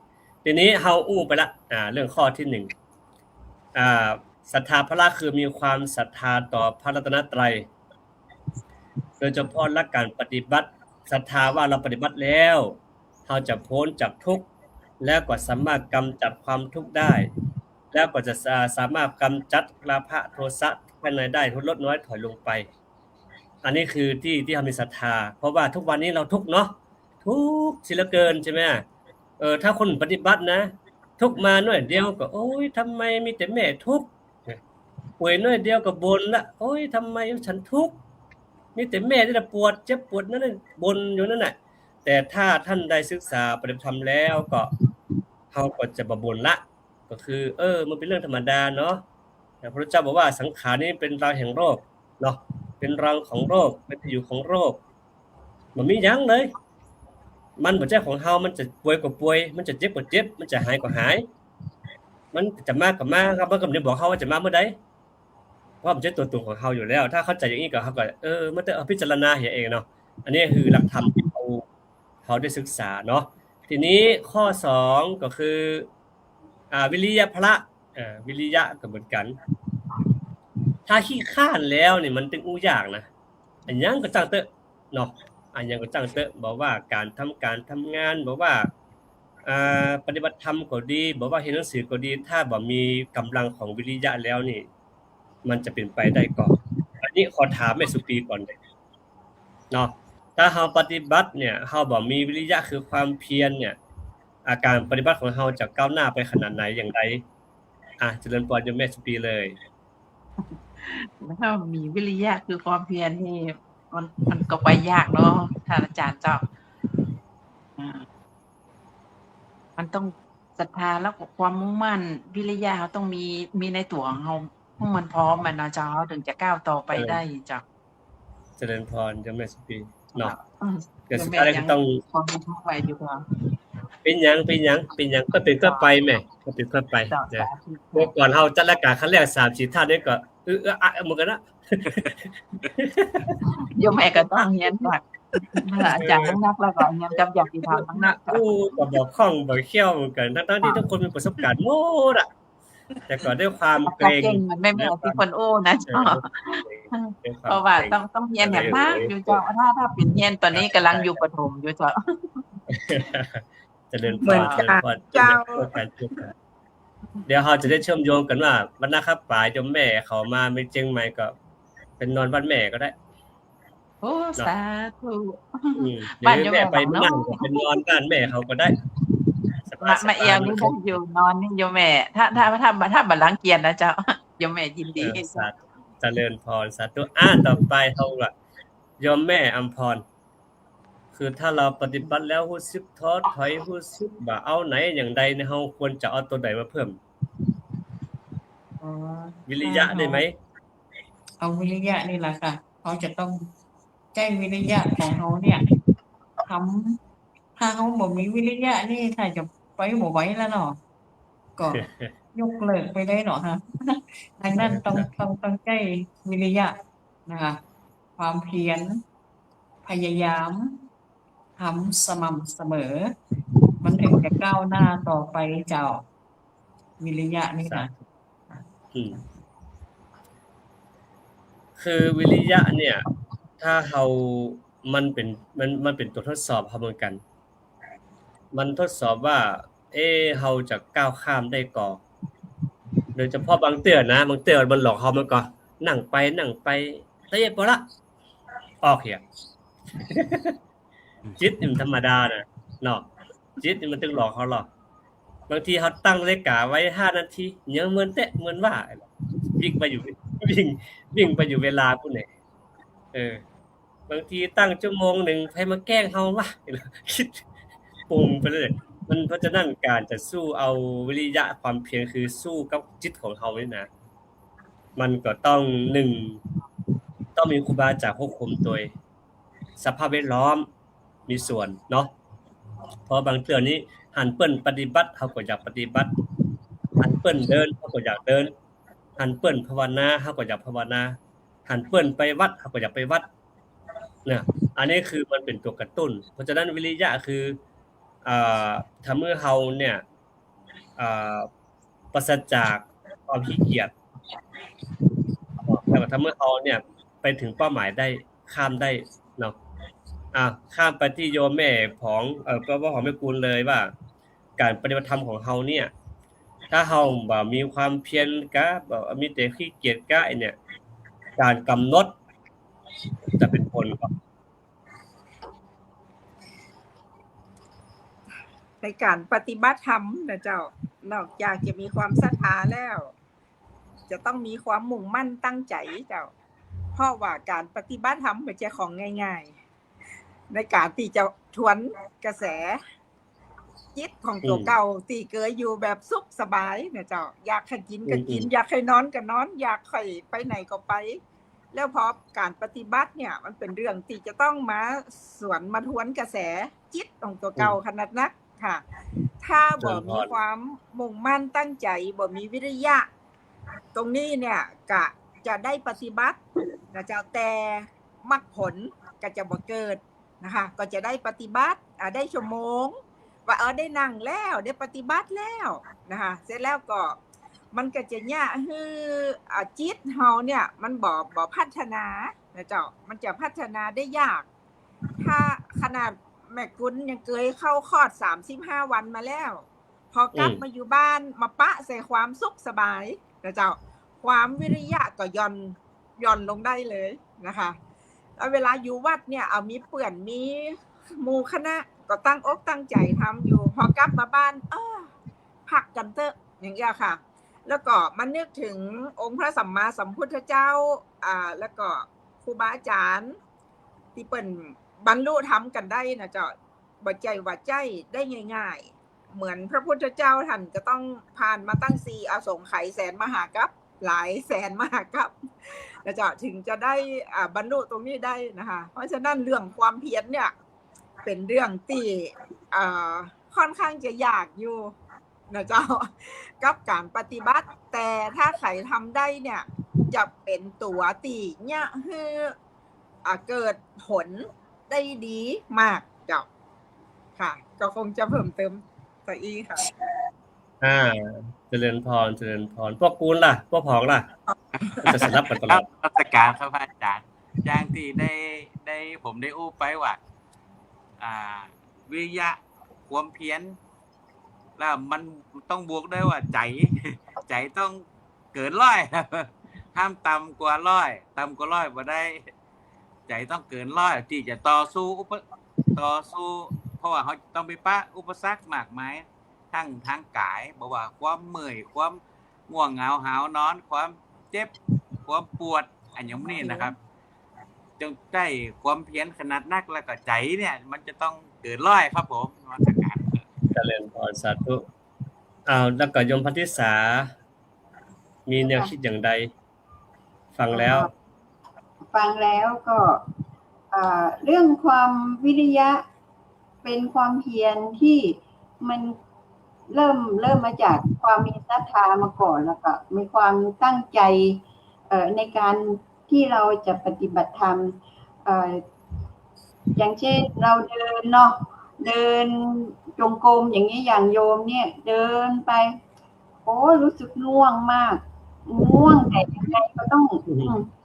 A: ทีนี้เฮาอู้ไปละเรื่องข้อที่1ศรัทธาพระคือมีความศรัทธาต่อพระรัตนตรัยโดยเฉพาะหลักการปฏิบัติศรัทธาว่าเราปฏิบัติแล้วเราจะพ้นจากทุกข์แล้วก็สามารถกำจัดความทุกข์ได้แล้วก็จะสามารถกำจัดราคะโทสะภายในได้ลดน้อยถอยลงไปอันนี้คือที่เรามีศรัทธาเพราะว่าทุกวันนี้เราทุกข์เนาะทุกข์สิเหลือเกินใช่ไหมถ้าคนปฏิบัตินะทุกข์มาหน่อยเดียวก็โอ๊ยทำไมมีแต่แม่ทุกข์ป่วยหน่อยเดียวก็บ่นละโอ๊ยทำไมฉันทุกข์มีแต่แม่ที่ปวดเจ็บปวดนั่นบ่นอยู่นั่นแหละแต่ถ้าท่านได้ศึกษาปฏิบัติธรรมแล้วก็เฮาก็จะบ่นละก็คือมันเป็นเรื่องธรรมดาเนาะพระพุทธเจ้าบอกว่าสังขารนี้เป็นรังแห่งโรคเนาะเป็นรังของโรคเป็นที่อยู่ของโรคมันมีหยังเลยมันบ่ใช่ของเฮามันจะป่วยก็ป่วยมันจะเจ็บก็เจ็บมันจะหายก็หายมันจะมาก็มาครับมันก็ไม่ได้บอกเฮาว่าจะมาเมื่อใดเพราะมันเป็นตัวตนของเฮาอยู่แล้วถ้าเข้าใจอย่างนี้ก็เฮาก็มันจะพิจารณาเองเนาะอันนี้คือหลักธรรมที่เขาได้ศึกษาเนาะทีนี้ข้อ2ก็คือวิริยะพละวิริยะก็เหมือนกัน ถ้าขี้ข้านแล้วนี่มันเป็นอู้ยากนะอันยังก็จังเตอะเนาะอันยังก็จังเตอะบอกว่าการทำงานบอกว่าปฏิบัติธรรมก็ดีบอกว่าเรียนหนังสือก็ดีถ้าบ่มีกำลังของวิริยะแล้วนี่มันจะเป็นไปได้ก่อนอันนี้ขอถามแม่สุปีก่อนเลยเนาะถ้าเฮาปฏิบัติเนี่ยเฮาบ่มีวิริยะคือความเพียรเนี่ยอาการปฏิบัติของเฮาจะก้าวหน้าไปขนาดไหนอย่างไรเจริญพรโยมแม่สุปีเลย
F: ถ้ามีวิริยะคือความเพียรนี่มันก็ไปยากเนาะท่านอาจารย์เจ้ามันต้องศรัทธาแล้วก็ความมุ่งมั่นวิริยะเขาต้องมีในตัวของเราให้มันพร้อมมันเนาะเจ้าถึงจะก้าวต่อไปได้เจ้า
A: เจริญพรโยมแม่สุปีเนาะ
F: อืม
A: เกิดสุดท้ายก็ต้อง
F: ความมุ่งมั่นไว้อยู่ครับ
A: เป็นหยังก็เป็นก็ไปแม่ก็เป็นก็ไป
F: เจ้า
A: นะเมื่อก่อนเฮาจัดรายการครั้งแรก3-4ท่านนี่ก็เหมือนกันนะ
F: โยมแม่ก็ต้องเรียนก่อนอาจารย์ทั้งนักแล้วก็เรียนกับญาติธรรมทั้งนัก
A: ก็บอกคล่องบอกเขี้ยวเหมือนกันทั้งๆที่ทุกคนมีประสบการณ์หมดอะแต่ก็ด้วยความเกรง
F: เก่งเหมือนแม่ที่คนโอ้นะเจ้าเพราะว่าต้องเรียนอย่างมากอยู่เจ้าถ้าเป็นเรียนตอนนี้กำลังอยู่ประถมอยู่เจ้า
A: เจริญพ
D: เหมือน
A: ร
D: กันเจ้า
A: เดี๋ยวเราจะได้เชื่อมโยงกันว่าวันหน้าครับป๋าโยมแม่เขามาไม่เจียงใหม่ก็เป็นนอนบ้านแม่ก็ได้
F: โอ้สาธุ
A: เดี๋ยวแม่ไปนั่งก็เป็นนอนบ้านแม่เขาก็ได้
F: มาเอียงนี่ได้อยู่นอนนี่โยมแม่ถ้าบัลลังก์เกียรตินะเจ้าโยมแม่ยินดี
A: สาธุเจริญพรสาธุต่อไปเฮาล่ะโยมแม่อำพรคือถ้าเราปฏิบัติแล้วรู้สึกท้อถอยรู้สึกว่าเอาไหนอย่างใดเนี่ยเฮาควรจะเอาตัวใดมาเพิ่มวิริยะได้ไหม
C: เอาวิริยะนี่แหละค่ะเขาจะต้องใจวิริยะของเขาเนี่ยทำถ้าเขาบ่มีวิริยะนี่ถ้าจะไปบ่ไหวแล้วเนาะก็ยกเลิกไปได้เนาะฮะดังนั้นต้องใจวิริยะนะคะความเพียรพยายามทำสม่ำเสมอ มันถึงจะก้าวหน้าต่อไปเจ้าวิริยะนี่นะ
A: คือวิริยะเนี่ยถ้าเฮามันเป็นตัวทดสอบเฮาเหมือนกัน มันทดสอบว่าเฮาจะก้าวข้ามได้ก่อโดยเฉพาะบางเตือนนะบางเตือนมันหลอกเฮามันก็นั่งไปเตะบ่ละออกเหี้ย จิตมันธรรมดาน่ะเนาะจิตมันตึงหลอกเขาหรอกบางทีเฮาตั้งนาฬิกาไว้5นาทียังเหมือนเตะเหมือนว่าวิ่งไปอยู่เวลาพุ่นน่ะบางทีตั้งชั่วโมงนึงให้มาแกล้งเฮาวะคิดปรุงไปเลยมันเพราะฉะนั้นการจะสู้เอาวิริยะความเพียรคือสู้กับจิตของเฮานี่นะมันก็ต้องต้องมีครูบาอาจารย์ควบคุมตัวสภาพแวดล้อมมีส่วนเนาะเพราะบางเทื่อนี้หันเปิ้นปฏิบัติเฮาก็อยากปฏิบัติหันเปิ้นเดินเฮาก็อยากเดินหันเปิ้นภาวนาเฮาก็อยากภาวนาหันเปิ้นไปวัดเฮาก็อยากไปวัดนะอันนี้คือมันเป็นตัวกระตุ้นเพราะฉะนั้นวิริยะคือถ้าเมื่อเฮาเนี่ยปราศจากความขี้เกียจแล้วถ้าเมื่อเฮาเนี่ยไปถึงเป้าหมายได้ข้ามได้เนาะข้ามไปที่โยมแม่ของก็ว่าของแม่กูลเลยว่าการปฏิบัติธรรมของเฮาเนี่ยถ้าเฮาบ่มีความเพียรกะบ่มีแต่ขี้เกียจกะเนี่ยการกำหนดจะเป็นผลครับ
D: ในการปฏิบัติธรรมนะเจ้านอกจากจะมีความศรัทธาแล้ว จะต้องมีความมุ่งมั่นตั้งใจเจ้าเพราะว่าการปฏิบัติธรรมไม่ใช่ของง่ายๆในการที่จะทวนกระแสจิตของตัวเก่าที่เคยอยู่แบบสุขสบายนะเจ้าอยากให้กินก็กินอยากให้นอนก็นอนอยากให้ไปไหนก็ไปแล้วพอการปฏิบัติเนี่ยมันเป็นเรื่องที่จะต้องมาสวนมาทวนกระแสจิตของตัวเก่าขนาดนักค่ะถ้าบ่มีความมุ่งมั่นตั้งใจบ่มีวิริยะตรงนี้เนี่ยก็จะได้ปฏิบัตินะเจ้าแต่มรรคผลก็จะบ่เกิดนะคะก็จะได้ปฏิบัติได้ชั่วโมงว่าได้นั่งแล้วได้ปฏิบัติแล้วนะคะเสร็จแล้วก็ มันก็จะยากคือจิตเฮาเนี่ยมันบ่พัฒนานะเจ้ามันจะพัฒนาได้ยาก ถ้าขนาดแม่กุลยังเคยเข้าคอร์ส35 วันมาแล้ว พอกลับมาอยู่บ้านมาปะใส่ความสุขสบายนะเจ้าความวิริยะก็ย่อนลงได้เลยนะคะแล้วเวลาอยู่วัดเนี่ยเอามีเปื่อนมีหมู่คณะก็ตั้งอกตั้งใจทำอยู่พอกลับมาบ้านพักกันเถอะอย่างเงี้ยค่ะ แล้วก็มานึกถึงองค์พระสัมมาสัมพุทธเจ้าแล้วก็ครูบาอาจารย์ที่เปิ่นบรรลุธรรมกันได้นะเจ้าบ่ใจว่าใจได้ง่ายๆเหมือนพระพุทธเจ้าท่านจะต้องผ่านมาตั้ง4อสงไขยแสนมหากัปหลายแสนมหากัปนะเจ้าถึงจะได้บรรลุตรงนี้ได้นะคะเพราะฉะนั้นเรื่องความเพียรเนี่ยเป็นเรื่องที่ค่อนข้างจะยากอยู่นะเจ้ากับการปฏิบัติแต่ถ้าใครทำได้เนี่ยจะเป็นตัวตีเนี่ยคือเกิดผลได้ดีมากเจ้าค่ะก็คงจะเพิ่มเติมต่ออีกค่ะ
A: เจริญพรพวกกูลล่ะพวกผองล่ะจะสลับกันตลอด
E: ราชการครับอาจารย์อย่างที่ได้ผมได้อู้ไปว่าวิริยะความเพียรแล้วมันต้องบวกด้วยว่าใจต้องเกิน100ห้ามต่ำกว่า100บ่ได้ใจต้องเกิน100ที่จะต่อสู้เพราะว่าเขาต้องไปปะอุปสรรคมากมายทั้งทางกายบอกว่าความเมื่อยความง่วงเหงาหาวนอนความเจ็บความปวดอันอย่างนี้นะครับจงได้ความเพียรขนาดนักแล้วก็ใจเนี่ยมันจะต้องเกิน100ครับผมราชการ
A: เจริญพรสาธุแล้วก็ยมพันธิสามีแนวคิดอย่างใดฟังแล้ว
B: ก็เรื่องความวิริยะเป็นความเพียรที่มันเริ่มมาจากความมีศรัทธามาก่อนแล้วก็มีความตั้งใจในการที่เราจะปฏิบัติธรรมอย่างเช่นเราเดินเนาะเดินจงกรมอย่างนี้อย่างโยมเนี่ยเดินไปโอ้รู้สึกง่วงมากง่วงแต่ยังไงก็ต้อง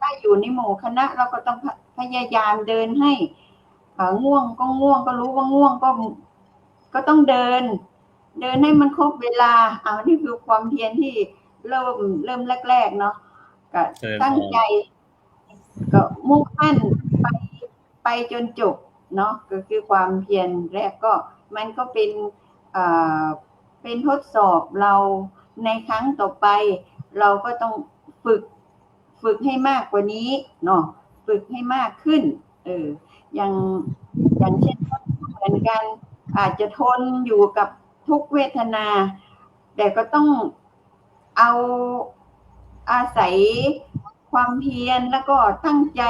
B: ถ้าอยู่ในหมู่คณะเราก็ต้องพยายามเดินให้ง่วงก็รู้ว่าง่วงก็ต้องเดินให้มันครบเวลานี่คือความเพียรที่เริ่มแรกๆเนาะก็ตั้งใจก็มุ่งมั่นไปจนจบเนาะก็คือความเพียรแรกก็มันก็เป็นทดสอบเราในครั้งต่อไปเราก็ต้องฝึกให้มากกว่านี้เนาะฝึกให้มากขึ้นอย่างเช่นเหมือนกันอาจจะทนอยู่กับทุกเวทนาแต่ก็ต้องเอาอาศัยความเพียรแล้วก็ตั้งใจ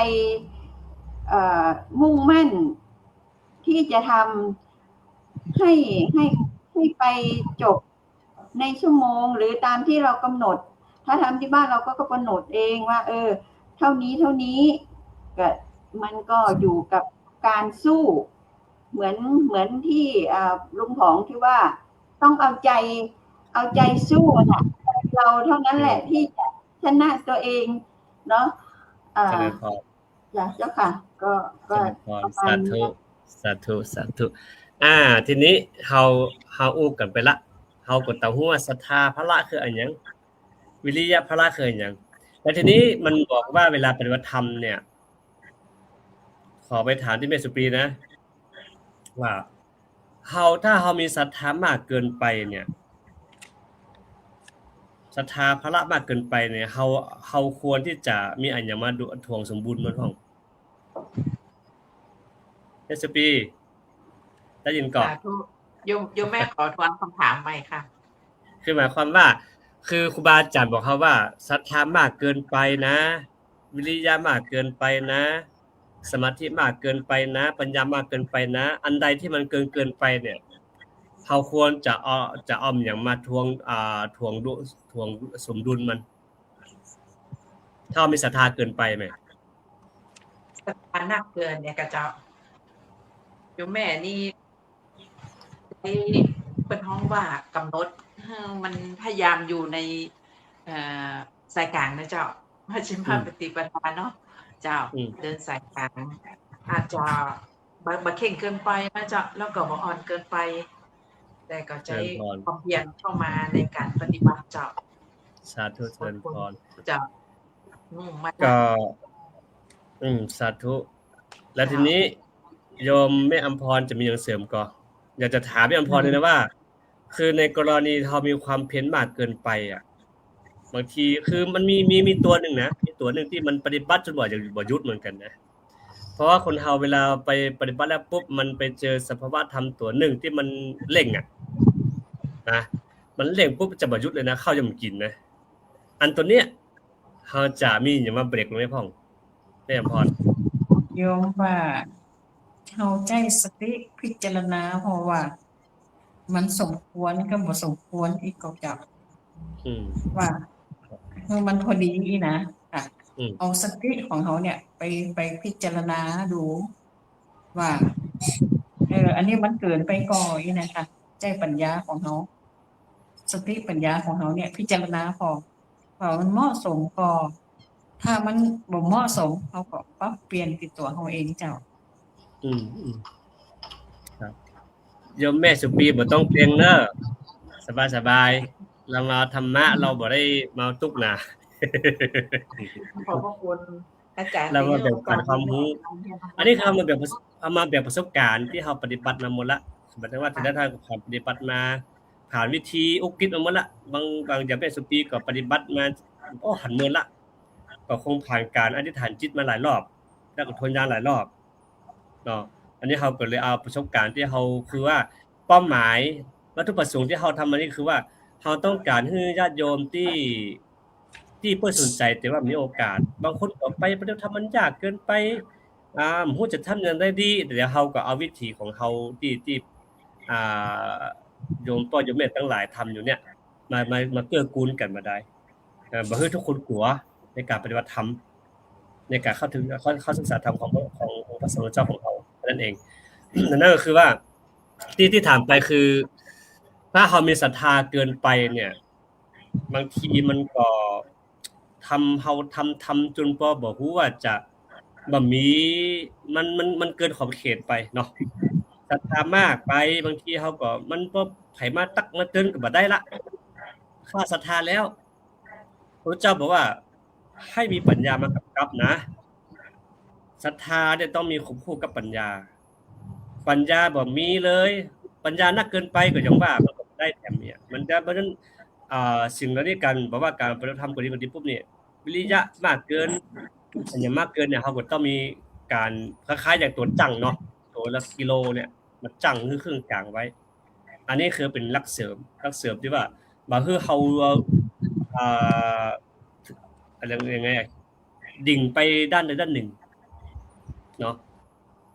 B: มุ่งมั่นที่จะทำให้ไปจบในชั่วโมงหรือตามที่เรากำหนดถ้าทำที่บ้านเราก็กำหนดเองว่าเท่านี้ก็มันก็อยู่กับการสู้เหมือนที่ลุงผองที่ว่าต้องเอาใจสู้นะเราเท่านั้นแหละที่จะชนะตัวเองเนาะเจ้าค่ะก็
A: สาธุทีนี้เฮาอู้กันไปละเฮาก็ต้องฮู้ว่าศรัทธาพละคืออันหยังวิริยะพละคืออันหยังแต่ทีนี้มันบอกว่าเวลาปฏิบัติธรรมเนี่ยขอไปถามที่แม่สุปรีนะว่าถ้าเฮามีศรัทธามากเกินไปเนี่ยศรัทธาพละมากเกินไปเนี่ยเฮาควรที่จะมีอันหยังมาดูทวงสมบูรณ์มันพ้องแม่สุปรีได้ยินก่อน
F: โยมแม่ขอทวนคำถามใหม่ค่ะ
A: คือหมายความว่าคือครูบาอาจารย์บอกเขาว่าศรัทธามากเกินไปนะวิริยะมากเกินไปนะสมาธิมากเกินไปนะปัญญามากเกินไปนะอันใดที่มันเกินไปเนี่ยเขาควรจะเอาอย่างมาทวงสมดุลมันถ้ามีศรัทธาเกินไปไหม
F: ศรัทธานักเกินเนี่ยกระเจ้าโยมแม่นี่เป็นห้องว่ากำหนดมันพยายามอยู่ใน เอ่อสายกลางนะเจ้ามาชิมภาพปฏิบัติเนาะเจ้าเดินสายกลางอาจจะบ่เข่งเกินไปนะเจ้าแล้วก็บ่อ่อนเกินไป แต่ก็ใช้ความเพียรเข้ามาในการปฏิบัติเจ้า
A: สาธุเจริญพร
F: เจ้ามา
A: ก็สาธุแล้วทีนี้โยมแม่อำพรจะมีอย่างเสริมก็อยากจะถามแม่อำพรเลยนะว่า คือในกรณีเรามีความเพี้ยนมากเกินไปอ่ะบางทีคือมันมีตัวหนึ่งนะมีตัวหนึ่งที่มันปฏิบัติจนบ่จะบ่ยุดเหมือนกันนะเพราะว่าคนเราเวลาไปปฏิบัติแล้วปุ๊บมันไปเจอสภาวะธรรมตัวหนึ่งที่มันเร่งอ่ะนะมันเร่งปุ๊บจะบ่ยุดเลยนะข้าวจะมันกินนะอันตัวเนี้ยเราจะมีอย่างมาเบรกลงให้พ่องแม่อำพร
C: โยมว่าเฮาใจสติพิจารณาเพราะว่า มันสมควรกับบ่สมควรอีกก็จะว่ามันพอดีนะค่ะเอาสติของเฮาเนี่ยไปพิจารณาดูว่าอันนี้มันเกินไปก่อนอีนะคะใจปัญญาของเฮาสติปัญญาของเฮาเนี่ยพิจารณาพอว่ามันเหมาะสมก็ถ้ามันบ่เหมาะสมเฮาก็ปรับเปลี่ยนติดตัวเฮาเองเจ้า
A: ครับโยมแม่สุปีบ่ต้องเกรงเด้อสบายๆเรามาธรรมะเราบ่ได้มาตุกหนา
F: ขอบพระคุณอาจารย์
A: เรามาแบ่งปันความรู้อันนี้คือเอามาแบบประสบการณ์ที่เราปฏิบัติมาหมดละหมายถึงว่าแต่ละท่านก็ปฏิบัติมาผ่านวิธีอุกิจมาหมดละบางอย่างแม่สุปีก็ปฏิบัติมาหันมือละก็คงผ่านการอธิษฐานจิตมาหลายรอบแล้วก็ทนยานหลายรอบเนาะอันนี้เราก็เลยเอาประสบการณ์ที่เราคือว่าเป้าหมายวัตถุประสงค์ที่เราทำมานี่คือว่าเราต้องการให้ญาติโยมที่เพื่อสนใจแต่ว่ามีโอกาสบางคนก็ไปปฏิบัติธรรมมันยากเกินไปฮู้จะทำอย่างได้ดีเดี๋ยวเราก็เอาวิธีของเราที่โยมพ่อโยมแม่ทั้งหลายทำอยู่เนี่ยมาเกื้อกูลกันมาได้บ่ให้ทุกคนกลัวในการปฏิบัติธรรมในการเข้าศึกษาธรรมของพระสงฆ์เจ้าของเรานั่นเองนั่นก็คือว่าที่ถามไปคือถ้าเรามีศรัทธาเกินไปเนี่ยบางทีมันก็ทำจนบ่ฮู้ว่าจะบ่มีมันเกินขอบเขตไปเนาะศรัทธามากไปบางทีเฮาก็มันบ่ไผมาตักมาเตือนก็บ่ได้ละค่าศรัทธาแล้วพระเจ้าบอกว่าให้มีปัญญามากำกับนะศรัทธาเนี่ยต้องมีควบคู่กับปัญญาบ่มีเลยปัญญานักเกินไปก็อย่างว่ามันก็ได้แถมเนี่ยมันจะเพราะฉะนั้นสิ่งเหล่านี้กันบอกว่าการปฏิบัติธรรมกว่านี้ปุ๊บเนี่ยวิริยะมากเกินอันอย่างมากเกินเนี่ยเขาก็ต้องมีการคล้ายๆอย่างตัวจั่งเนาะตัวละกิโลเนี่ยมันจั่งคือเครื่องกลางไว้อันนี้คือเป็นลักเสริมที่ว่าบางคือเขาอะไรยังไงดิ่งไปด้านใดด้านหนึ่งเนาะ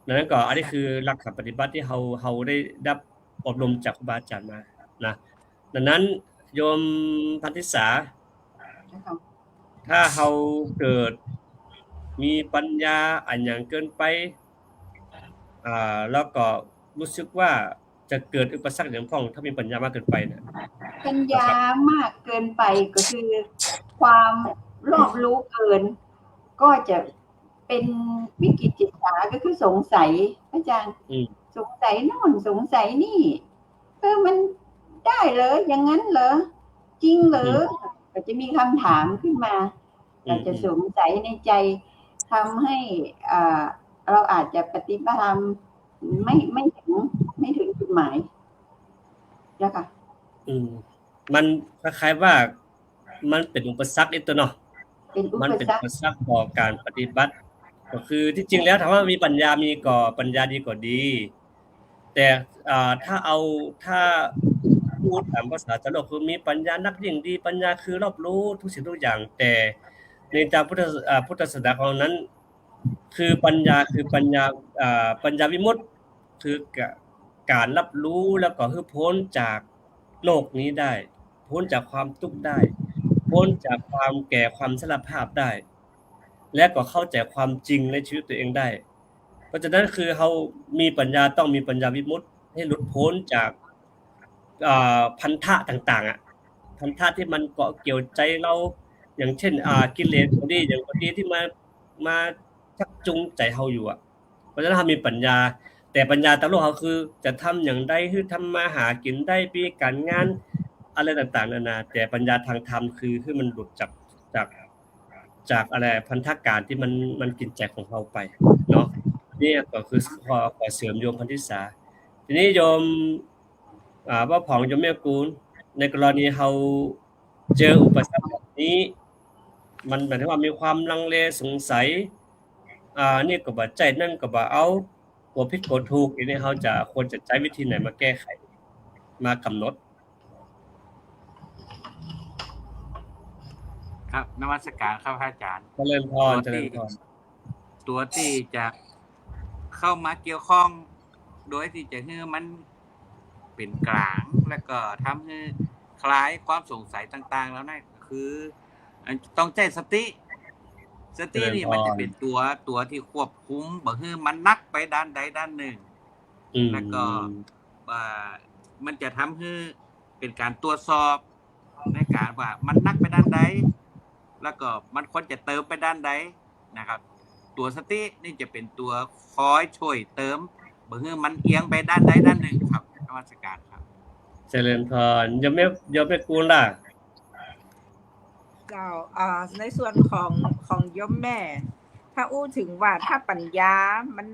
A: ดังนั้นก็อันนี้คือหลักปฏิบัติที่เราได้รับอบรมจากครูบาอาจารย์มานะดังนั้นโยมพันธิสาถ้าเราเกิดมีปัญญาอันอย่างเกินไปแล้วก็รู้สึกว่าจะเกิดอุปสรรคอย่างพ้องถ้ามีปัญญามากเกินไปนะ
B: ปัญญามากเกินไปก็คือความรอบรู้เกินก็จะเป็นวิกฤตจิตตาก็คือสงสัยอาจารย์สงสัยโน่นสงสัยนี่มันได้เหรออย่างนั้นเหรอจริงเหรอก็จะมีคำถามขึ้นมาเราจะสงสัยในใจทำให้เราอาจจะปฏิบัติธรรมไม่ถึงจุดหมายนะคะ
A: มันคล้ายๆว่ามันเป็นอุปสรรคอีกตัวเนาะมันเป็นอุปสรรคต่อการปฏิบัติก็คือที่จริงแล้วถามว่ามีปัญญามีก่อปัญญาดีกว่าดีแต่ถ้าพูดตามภาษาชาวโลกคือมีปัญญานักยิ่งดีปัญญาคือรอบรู้ทุกสิ่งทุกอย่างแต่ในทางพุทธศาสนาของนั้นคือปัญญาวิมุตติคือการรับรู้แล้วก็คือพ้นจากโลกนี้ได้พ้นจากความทุกข์ได้พ้นจากความแก่ความชราภาพได้และก็เข้าใจความจริงในชีวิตตัวเองได้เพราะฉะนั้นคือเรามีปัญญาต้องมีปัญญาวิมุตติให้หลุดพ้นจากพันธะต่างๆพ พันธะที่มันเกาะเกี่ยวใจเราอย่างเช่นกิเลสก็ดีอย่างก็ดีที่มาชักจูงใจเฮาอยู่อ่ะเพราะฉะนั้นเรามีปัญญาแต่ปัญญาตามโลกเขาคือจะทำอย่างใดคือทำมาหากินได้มีการงานอะไรต่างๆนานาแต่ปัญญาทางธรรมคือมันหลุดจากอะไรพันธการที่มันกินใจของเราไปเนาะนี่ก็คือขอเสริมโยมพันธิสาทีนี้โยมว่าของโยมแม่กูลในกรณีเราเจออุปสรรคแบบนี้มันหมายถึงว่ามีความลังเลสงสัยนี่ก็บ่ใจนั่นก็บ่เอากลัวผิดกลัวถูกทีนี้เราจะควรจะใช้วิธีไหนมาแก้ไขมากำหนด
E: ครับนมัสการครับพระอาจารย์
A: เจริญพรเจริญพร
E: ตัวที่จะเข้ามาเกี่ยวข้องโดยที่จะให้มันเป็นกลางแล้วก็ทำให้คลายความสงสัยต่างๆแล้วนั่นคือต้องใจสตินี่มันจะเป็นตัวที่ควบคุมบ่ให้มันนักไปด้านใดด้านหนึ่งแล้วก็มันจะทำให้เป็นการตรวจสอบในการว่ามันนักไปด้านใดแล้วก็มันควรจะเติมไปด้านใดนะครับตัวสตินี่จะเป็นตัวคอยช่วยเติมบ่ให้มันเอียงไปด้านใดด้านหนึ่งครับนมัสการครับ
A: เจริญพรยังไม่กูลล่ะ
D: เจ้าในส่วนของโยมแม่ ถ้าอู้ถึงว่าถ้าปัญญามัน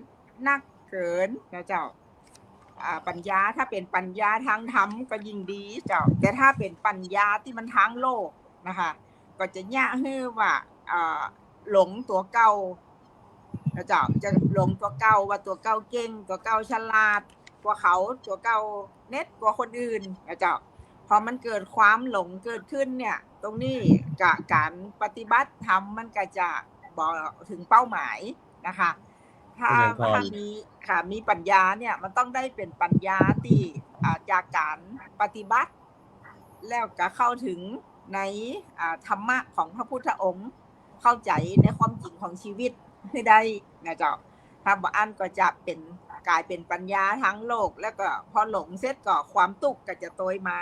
D: นักเกินนะเจ้าปัญญาถ้าเป็นปัญญาทางธรรมก็ยิ่งดีเจ้าแต่ถ้าเป็นปัญญาที่มันทางโลกนะคะก็จะยากให้ว่าหลงตัวเก่านะเจ้าจะหลงตัวเก่าว่าตัวเก่าเก่งตัวเก่าฉลาดกว่าเขาตัวเก่าเน็ตกว่าคนอื่นนะเจ้าพอมันเกิดความหลงเกิดขึ้นเนี่ยตรงนี้การปฏิบัติธรรมมันก็จะบอกถึงเป้าหมายนะคะถ้ามีปัญญาเนี่ยมันต้องได้เป็นปัญญาที่จากการปฏิบัติแล้วก็เข้าถึงในธรรมะของพระพุทธองค์เข้าใจในความจริงของชีวิตให้ได้นะเจ้าถ้าบ่อันก็จะเป็นกลายเป็นปัญญาทั้งโลกแล้วก็พอหลงเสร็จก็ความตุกข์ก็จะโตยมา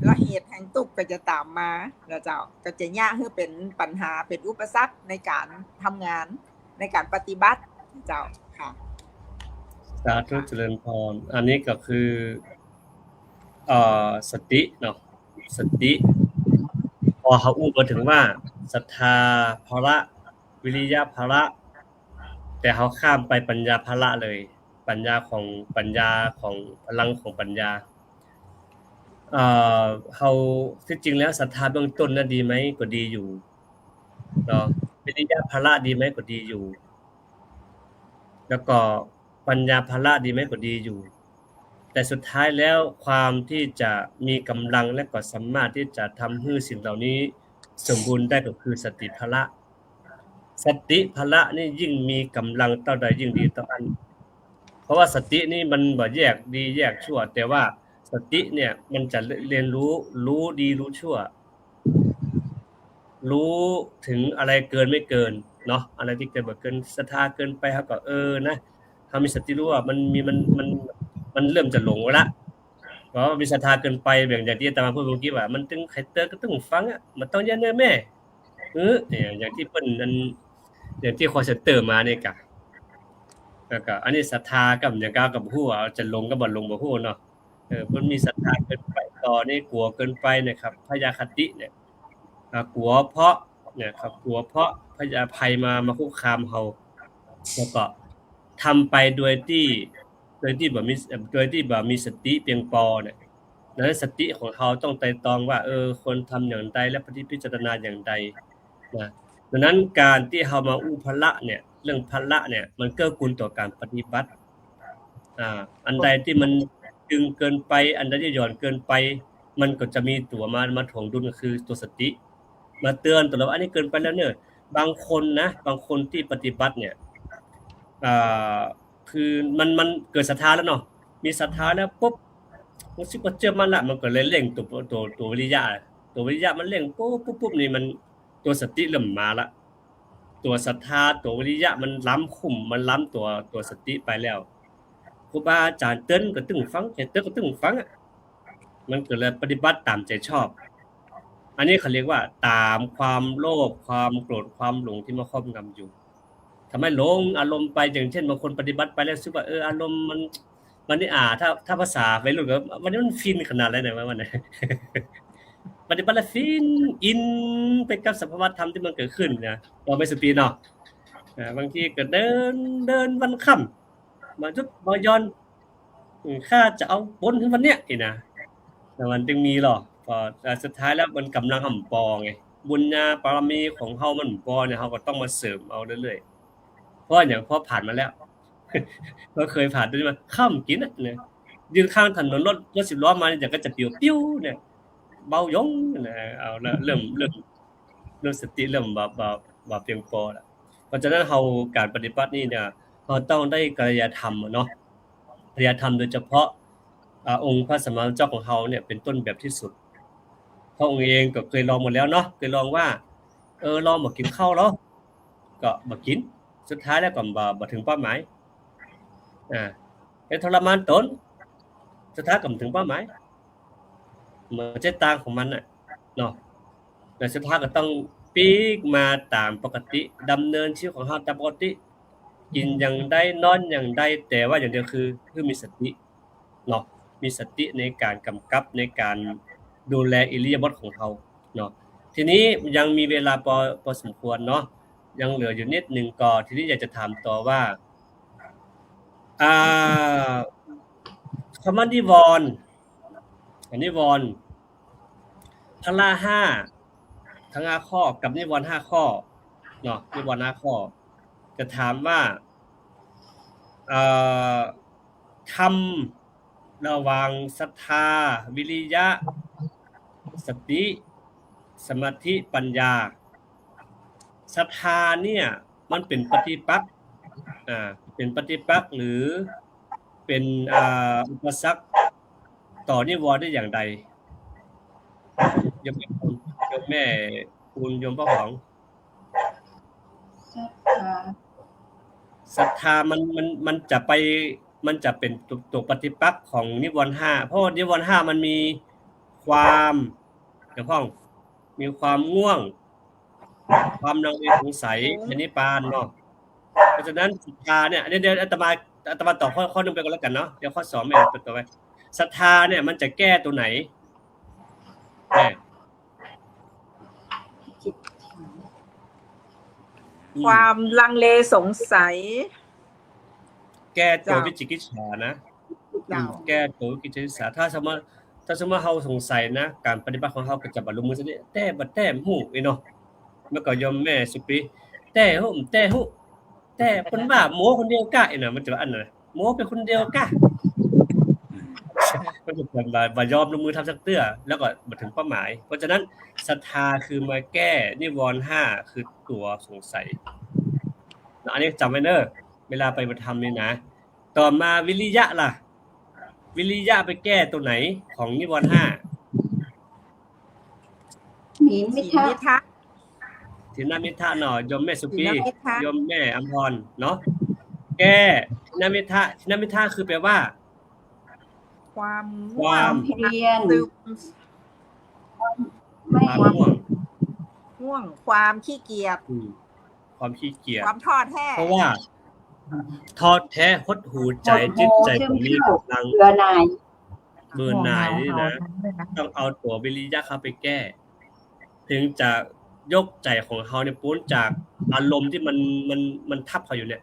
D: แล้วเหตุแห่งตุกข์ก็จะตามมานะเจ้าก็จะยากให้เป็นปัญหาเป็นอุปสรรคในการทำงานในการปฏิบัติเจ้าค่ะ
A: สาธุเจริญพรอันนี้ก็คือสติเนาะสติพอเขาอู้มาถึงว่าศรัทธาภละวิริยะภละแต่เขาข้ามไปปัญญาภละเลยปัญญาของพลังของปัญญาเขาที่จริงแล้วศรัทธาเบื้องต้นน่ะดีไหมก็ดีอยู่เนาะวิริยะภละดีไหมก็ดีอยู่แล้วก็ปัญญาภละดีไหมก็ดีอยู่แต่สุดท้ายแล้วความที่จะมีกำลังและก็สามารถที่จะทำให้สิ่งเหล่านี้สมบูรณ์ได้ก็คือสติภละสติภละนี่ยิ่งมีกำลังเท่าใดยิ่งดีเท่านั้นเพราะว่าสตินี่มันบ่แยกดีแยกชั่วแต่ว่าสติเนี่ยมันจะเรียนรู้ดีรู้ชั่วรู้ถึงอะไรเกินไม่เกินเนาะอะไรที่เกินบ่เกินศรัทธาเกินไปครับก็นะถ้ามีสติรู้ว่ามันเริ่มจะหลงแล้วเพราะว่ามีศรัทธาเกินไปอย่างที่อาตมาพูดเมื่อกี้ว่ามันตึงใครเตอก็ต้องฟังอ่ะมันต้องยันเนอแม่อย่างที่เพิ่นนั้นอย่างที่คอเซ็นเตอร์มานี่กะแล้วก็อันนี้ศรัทธากับอย่างก้าวกับฮู้ว่าจะลงก็บ่ลงบ่ฮู้เนาะเพิ่นมีศรัทธาเกินไปต่อนี่กลัวเกินไปนะครับพยาคติเนี่ยกลัวเพราะเนี่ยครับกลัวเพราะพยาภัยมาคุกคามเฮาแล้วก็ทำไปโดยที่บ่มีสติเพียงพอเนี่ยนั้นสติของเขาต้องไตร่ตรองว่าควรทำอย่างใดและพิจารณาอย่างใดนะดังนั้นการที่เฮามาอู้ภละเนี่ยเรื่องภละเนี่ยมันเกื้อกูลต่อการปฏิบัติอันใดที่มันดึงเกินไปอันใดที่หย่อนเกินไปมันก็จะมีตัวมาถ่วงดุลก็คือตัวสติมาเตือนตัวเราอันนี้เกินไปแล้วเนี่ยบางคนที่ปฏิบัติเนี่ยคือมันเกิดศรัทธาแล้วเนาะมีศรัทธาแล้วปุ๊บรู้สึกว่าเชื่อมั่นละมันก็เลยเร่งตัววิริยะมันเร่งปุ๊บนี่มันตัวสติเริ่มมาละตัวศรัทธาตัววิริยะมันล้ำคุ้มมันล้ำตัวสติไปแล้วครูบาอาจารย์เติ้นก็ตึงฟังเฮ็ดเติ้นก็ตึงฟัง มันก็เลยปฏิบัติตามใจชอบ อันนี้เขาเรียกว่าตามความโลภความโกรธความหลงที่มาครอบงำอยู่ทำให้หลงอารมณ์ไปอย่างเช่นบางคนปฏิบัติไปแล้วรู้สึกว่าอารมณ์มันนี่ถ้าภาษาวัยรุ่นก็วันนี้มันฟินขนาดไหนเนี่ยวันนี้ ปฏิบัติแล้วฟินอินไปกับสภาวะธรรมที่มันเกิดขึ้นนะต่อไปสุปีเนาะบางทีก็เดินวันค่ำมาจุดมาย้อนข้าจะเอาบนขึ้นวันเนี้ยอีนะแต่มันจึงมีหรอกพอสุดท้ายแล้วมันกำลังห่ำปอไงบุญญาบารมีของเฮามันห่ำปอเนี่ยเฮาก็ต้องมาเสริมเอาเรื่อยๆเพราะอย่างพอผ่านมาแล้ว ก็เคยผ่านด้วยมาค่ำกินเนี่ยยืนข้างถนนรถ10 ล้อมาเนี่ยก็จะปิ้วๆเนี่ยเบายงนะเอาละเริ่มสติเริ่มบ่เพียงพอแล้วเพราะฉะนั้นเฮาการปฏิบัตินี่เนี่ยเราต้องได้กัลยาณธรรมเนาะกัลยาณธรรมโดยเฉพาะองค์พระสัมมาสัมพุทธเจ้าของเฮาเนี่ยเป็นต้นแบบที่สุดพระองค์เองก็เคยลองหมดแล้วเนาะเคยลองว่าลองบ่กินข้าวแล้วก็บ่กินสุดท้ายแล้วก็บ่ถึงเป้าหมายเป็นทรมานตนสุดท้ายก็ถึงเป้าหมายมันจะต่างของมันน่ะเนาะแต่สุดท้ายก็ต้องปีกมาตามปกติดำเนินชีวิตของเฮาตามปกติกินอย่างใดนอนอย่างใดแต่ว่าอย่างเดียวคือมีสติเนาะมีสติในการกำกับในการดูแลอิริยาบถของเฮาเนาะทีนี้ยังมีเวลาพอสมควรเนาะยังเหลืออยู่นิดนึงก็ทีนี้อยากจะถามต่อว่าคำว่านิวรณ์นิวรณ์ทั้งละ5ทั้ง5ข้อกับนิวรณ์5ข้อเนาะนิวรณ์5ข้อจะถามว่าทำระหว่างศรัทธาวิริยะสติสมาธิปัญญาศรัทธาเนี่ยมันเป็นปฏิปักษ์เป็นปฏิปักษ์หรือเป็นอุปสรรคต่อนิวรณ์ได้อย่างใดโยมแม่คุณโยมพ่อของศรัทธามันจะเป็นตัวปฏิปักษ์ของนิวรณ์5เพราะนิวรณ์5มันมีความอย่างพ้องมีความง่วงความลังเลสงสัยเป็นนิพพานเนาะเพราะฉะนั้นศรัทธาเนี่ยเดี๋ยวอาตมาต่อข้อนึงไปก็แล้วกันเนาะเดี๋ยวข้อ2แม่ต่อไปศรัทธาเนี่ยมันจะแก้ตัวไหนแม่
D: ความลังเลสงสัย
A: แก้ตัววิจิกิจฉานะแก้ตัววิจิกิจฉาถ้าสมมติเฮาสงสัยนะการปฏิบัติของเฮาก็จะบรรลุมือซะนี่แต่บ่แต้มฮู้อีเนาะมันก็ยอมแม่สุปีแต่ฮู้แต่เพิ่นว่าหมอคนเดียวกะอีน่ะมันจะอันน่ะหมอเป็นคนเดียวกะมันจะบ่ยอมลงมือทำสักเตื้อแล้วก็บ่ถึงเป้าหมายเพราะฉะนั้นศรัทธาคือมาแก้นิวรณ์5คือตัวสงสัยอันนี้จำไว้เด้อเวลาไปปฏิธรรมนี่นะต่อมาวิริยะล่ะวิริยะไปแก้ตัวไหนของนิวรณ์5
B: มีมิทะ
A: ทินามิทะเนาะยมแม่สุปียมแม่อัมพรเนาะแก้ทินามิทะคือแปลว่า
D: ความ
B: เพียร
D: ง่วงความขี้เกียจ
A: ความขี้เกียจ
D: ความท้อแท้
A: เพราะว่าท้อแท้หดหู่ใจจิตใจของนี้กำลัง
B: เบื่อหน่าย
A: นี่นะต้องเอาตัววิริยะเข้าไปแก้ถึงจะยกใจของเขาเนี่ยพ้นจากอารมณ์ที่มันทับเขาอยู่เนี่ย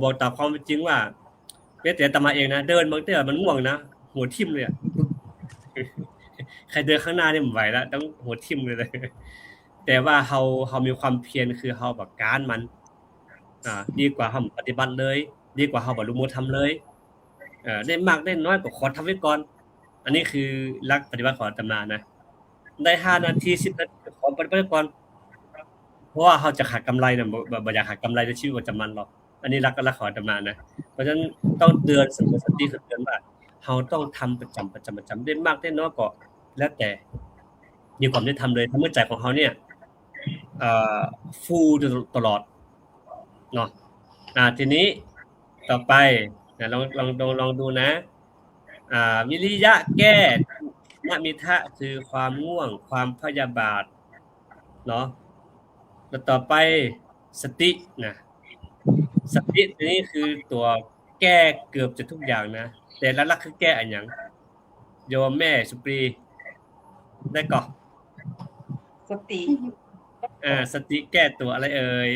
A: บอกตามความเป็นจริงว่าแม้แต่อาตมาเองนะเดินบางทีมันง่วงนะหัวทิ่มเลยอ่ะใครเดินข้างหน้านี่ไม่ไหวแล้วต้องหัวทิ่มเลยแต่ว่าเฮามีความเพียรคือเฮาแบบการมันดีกว่าเฮาปฏิบัติเลยดีกว่าเฮาบรรลุธรรมเลยได้มากได้น้อยก็ขอทำไว้ก่อนอันนี้คือหลักปฏิบัติของอาตมานะได้5 นาที10 นาทีขอปฏิบัติก่อนเพราะว่าเฮาจะขาดกำไรน่ะบ่อยากขาดกำไรในชีวิตประจำวันหรอกอันนี้หลักของอาตมานะเพราะฉะนั้นต้องเตือนสติเตือนว่าเฮาต้องทำประจำได้มากได้น้อยก็แล้วแต่ดีกว่าได้ทำเลยทำให้ใจของเฮาเนี่ยฟูตลอดเนาะทีนี้ต่อไปนะลองดูนะ วิริยะแก้มมิทะคือความง่วงความพยาบาทเนาะแล้วต่อไปสตินะสตินี่คือตัวแก้เกือบจะทุกอย่างนะแต่ละลักคือแก้อันหยังโยมแม่สุปรีได้ก่อน
F: สติ
A: สติแก้ตัวอะไรเอ่ย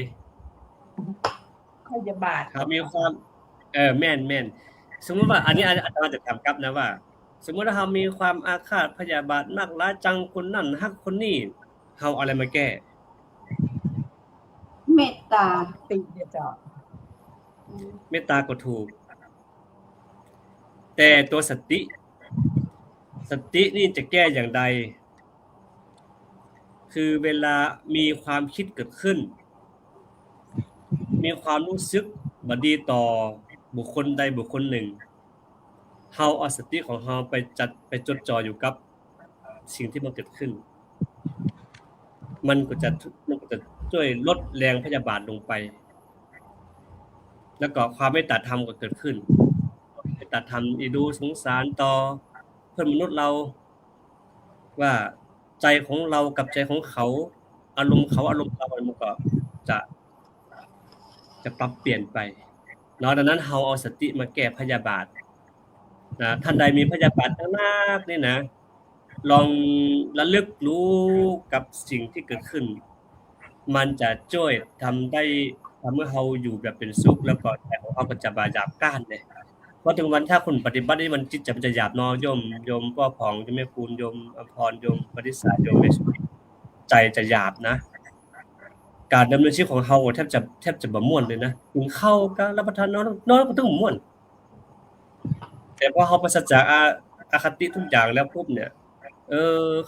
F: พยาบาท
A: เขามีความแม่นสมมุติว่าอันนี้อาจารย์จะถามกลับนะว่า สมมุติว่าเรามีความอาฆาตพยาบาทมากร้ายจังคนนั่นฮักคนนี้เฮาเอาอะไรมาแก้
B: เมตตา
F: ติเจ้า
A: เมตตาก็ถูก แต่ตัวสตินี่จะแก้อย่างใด คือเวลามีความคิดเกิดขึ้น มีความรู้สึกบ่ดีต่อบุคคลใดบุคคลหนึ่งเฮาเอาสติของเฮาไปจดจ่ออยู่กับสิ่งที่มันเกิดขึ้น มันก็จะช่วยลดแรงพยาบาทลงไป แล้วก็ความเมตตาธรรมก็เกิดขึ้นเมตตาธรรมอีดูสงสารต่อเพื่อนมนุษย์เราว่าใจของเรากับใจของเขาอารมณ์เขาอารมณ์เรามันก็จะปรับเปลี่ยนไปเนาะดังนั้นเฮาเอาสติมาแก้พยาบาทนะท่านใดมีพยาบาทนักๆนี่นะลองระลึกรู้กับสิ่งที่เกิดขึ้นมันจะช่วยทำให้เฮาอยู่แบบเป็นสุขแล้วก็ใจของเฮาก็จะบ่หยาบก้านเลยเพราะถึงวันถ้าคุณปฏิบัตินี่มันจิตมันจะหยาบเนาะโยมพ่อผองโยมแม่คูณโยมอภรโยมปฏิสารโยมแม่สุใจจะหยาบนะการดำเนินชีวิตของเฮาแทบจะบ่ม่วนเลยนะกินข้าวก็รับประทานนอนก็ต้องม่วนแต่พอเฮาปราศจากอคติทุกอย่างแล้วปุ๊บเนี่ย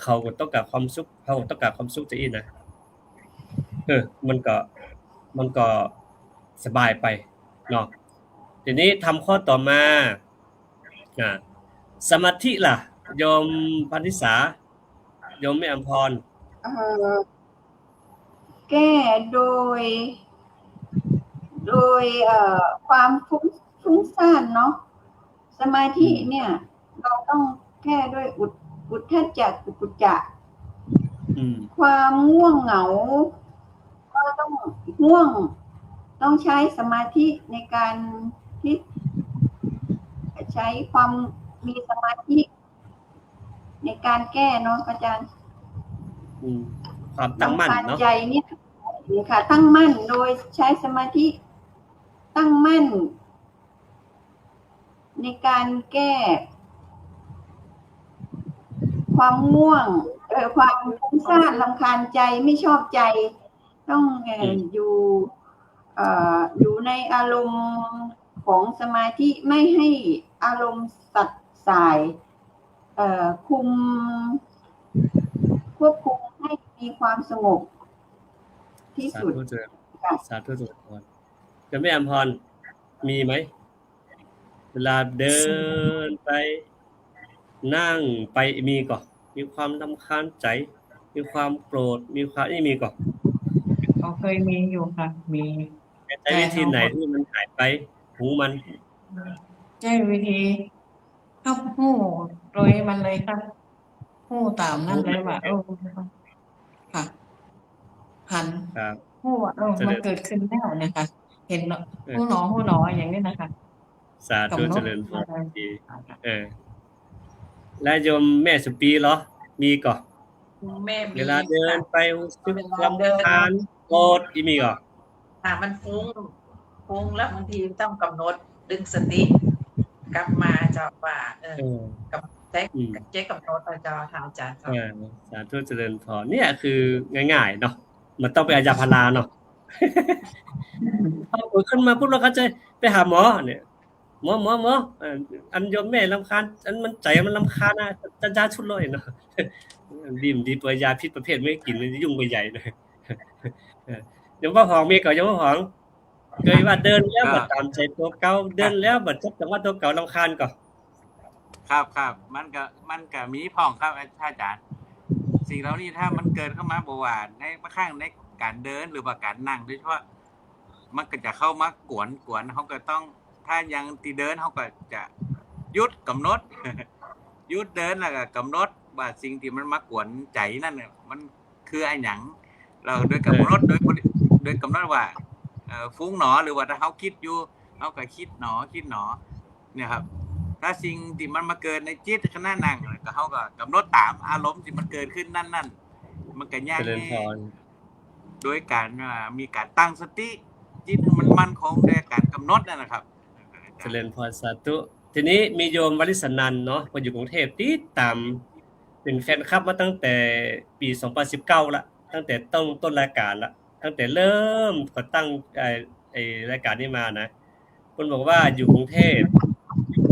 A: เขาก็ต้องการความสุขเฮาก็ต้องการความสุขจะอีกนะมันก็สบายไปเนาะทีนี้ทำข้อต่อมาสมาธิล่ะโยมพันธิสาโยมแม่อำพร
B: แก้โดยความฟุ้งซ่านเนาะสมาธิเนี่ย เราต้องแก้ด้วยอุทธัจจะกุจจะความง่วงเหงาก็ต้องง่วงต้องใช้สมาธิในการที่ใช้ความมีสมาธิในการแก้เนาะอาจารย์
A: ความตั้งมั่นเนาะ
B: ใจเนี่ยค่ะตั้งมั่นโดยใช้สมาธิตั้งมั่นในการแก้ความง่วงความฟุ้งซ่านรำคาญใจไม่ชอบใจต้องอยู่ในอารมณ์ของสมาธิไม่ให้อารมณ์สัดสายควบคุมให้มีความสงบที่สุด
A: สาธุพรจะไม่อำพรมีไหมเวลาเดินไปนั่งไปมีก่อนมีความรำคาญใจมีความโกรธมีความนี่มีก่อน
C: เคยมีอยู่ค่ะมี
A: ใช้วิธีไหนที่มันหายไปหูมัน
C: ใช้วิธีเข้าหูโดยมันเลยค่ะหูตามนั่นเลยว่าค่ะหันหูมันเกิดขึ้นแล้วนะคะเห็นหูหนออย่างนี้นะคะ
A: สาธุเจริญพรดีและโยมแม่สุปีเหรอมีก่อน
F: แม่มี
A: เวลาเดินไปรำคาญโกรธมีก่อน
F: มันฟุ้งแล้วบางทีต้องกำหนดดึงสติกลับมาเจ้าว่ากับเจ๊กำหนดเจ้าทางอาจารย์
A: สาธุเจริญพรเนี่ยคือง่ายๆเนาะมันต้องไปอาจารย์พาราเนาะเอาขึ้นมาปุ๊บเราก็จะไปหาหมอเนี่ยหมออันโยมแม่รำคาญอันมันใจมันรำคาญนะจะยาชุดเลยเนาะบิ่มดีตัวยาพิษประเภทไม่กินยุ่งไปใหญ่เลยโยมพ่อหองมีก่อนโยมพ่อหองเคยว่าเดินแล้วบัดตามใจตัวเก่าเดินแล้วบัดจังว่าตัวเก่ารำคาญก่อน
E: ครับมันก็มีพ่องครับอาจารย์สิ่งเหล่านี้ถ้ามันเกิดเข้ามาบ่ว่าในข้างในการเดินหรือว่าการนั่งโดยเฉพาะมันก็จะเข้ามากวนเขาก็ต้องถ้ายังตีเดินเขาก็จะ หยุดกำหนด หยุดเดินแล้วก็กำหนดว่าสิ่งที่มันมากวนใจนั่นเนี่ยมันคืออะไรหยังเราโดยกำหนดโดยกำหนดว่าฟุ้งหนอหรือว่าถ้าเขาคิดอยู่เขาก็คิดหนอเนี่ยครับถ้าสิ่งที่มันมาเกิดในจิตขณะนั่งก็เขาก็กำหนดตามอารมณ์ที่มันเกิดขึ้นนั่นมันก็ยาก
A: เจริญพร
E: โดยการมีการตั้งสติจิตมันมั่นคงด้วยการกำหนดนั่นนะครับ
A: เจริญพรสาธุทีนี้มีโยมวริศนันท์เนาะมาอยู่กรุงเทพติดตามเป็นแฟนคลับมาตั้งแต่ปี2019ละตั้งแต่ต้นรายการละตั้งแต่เริ่มก่อตั้งรายการนี้มานะคุณบอกว่าอยู่กรุงเทพ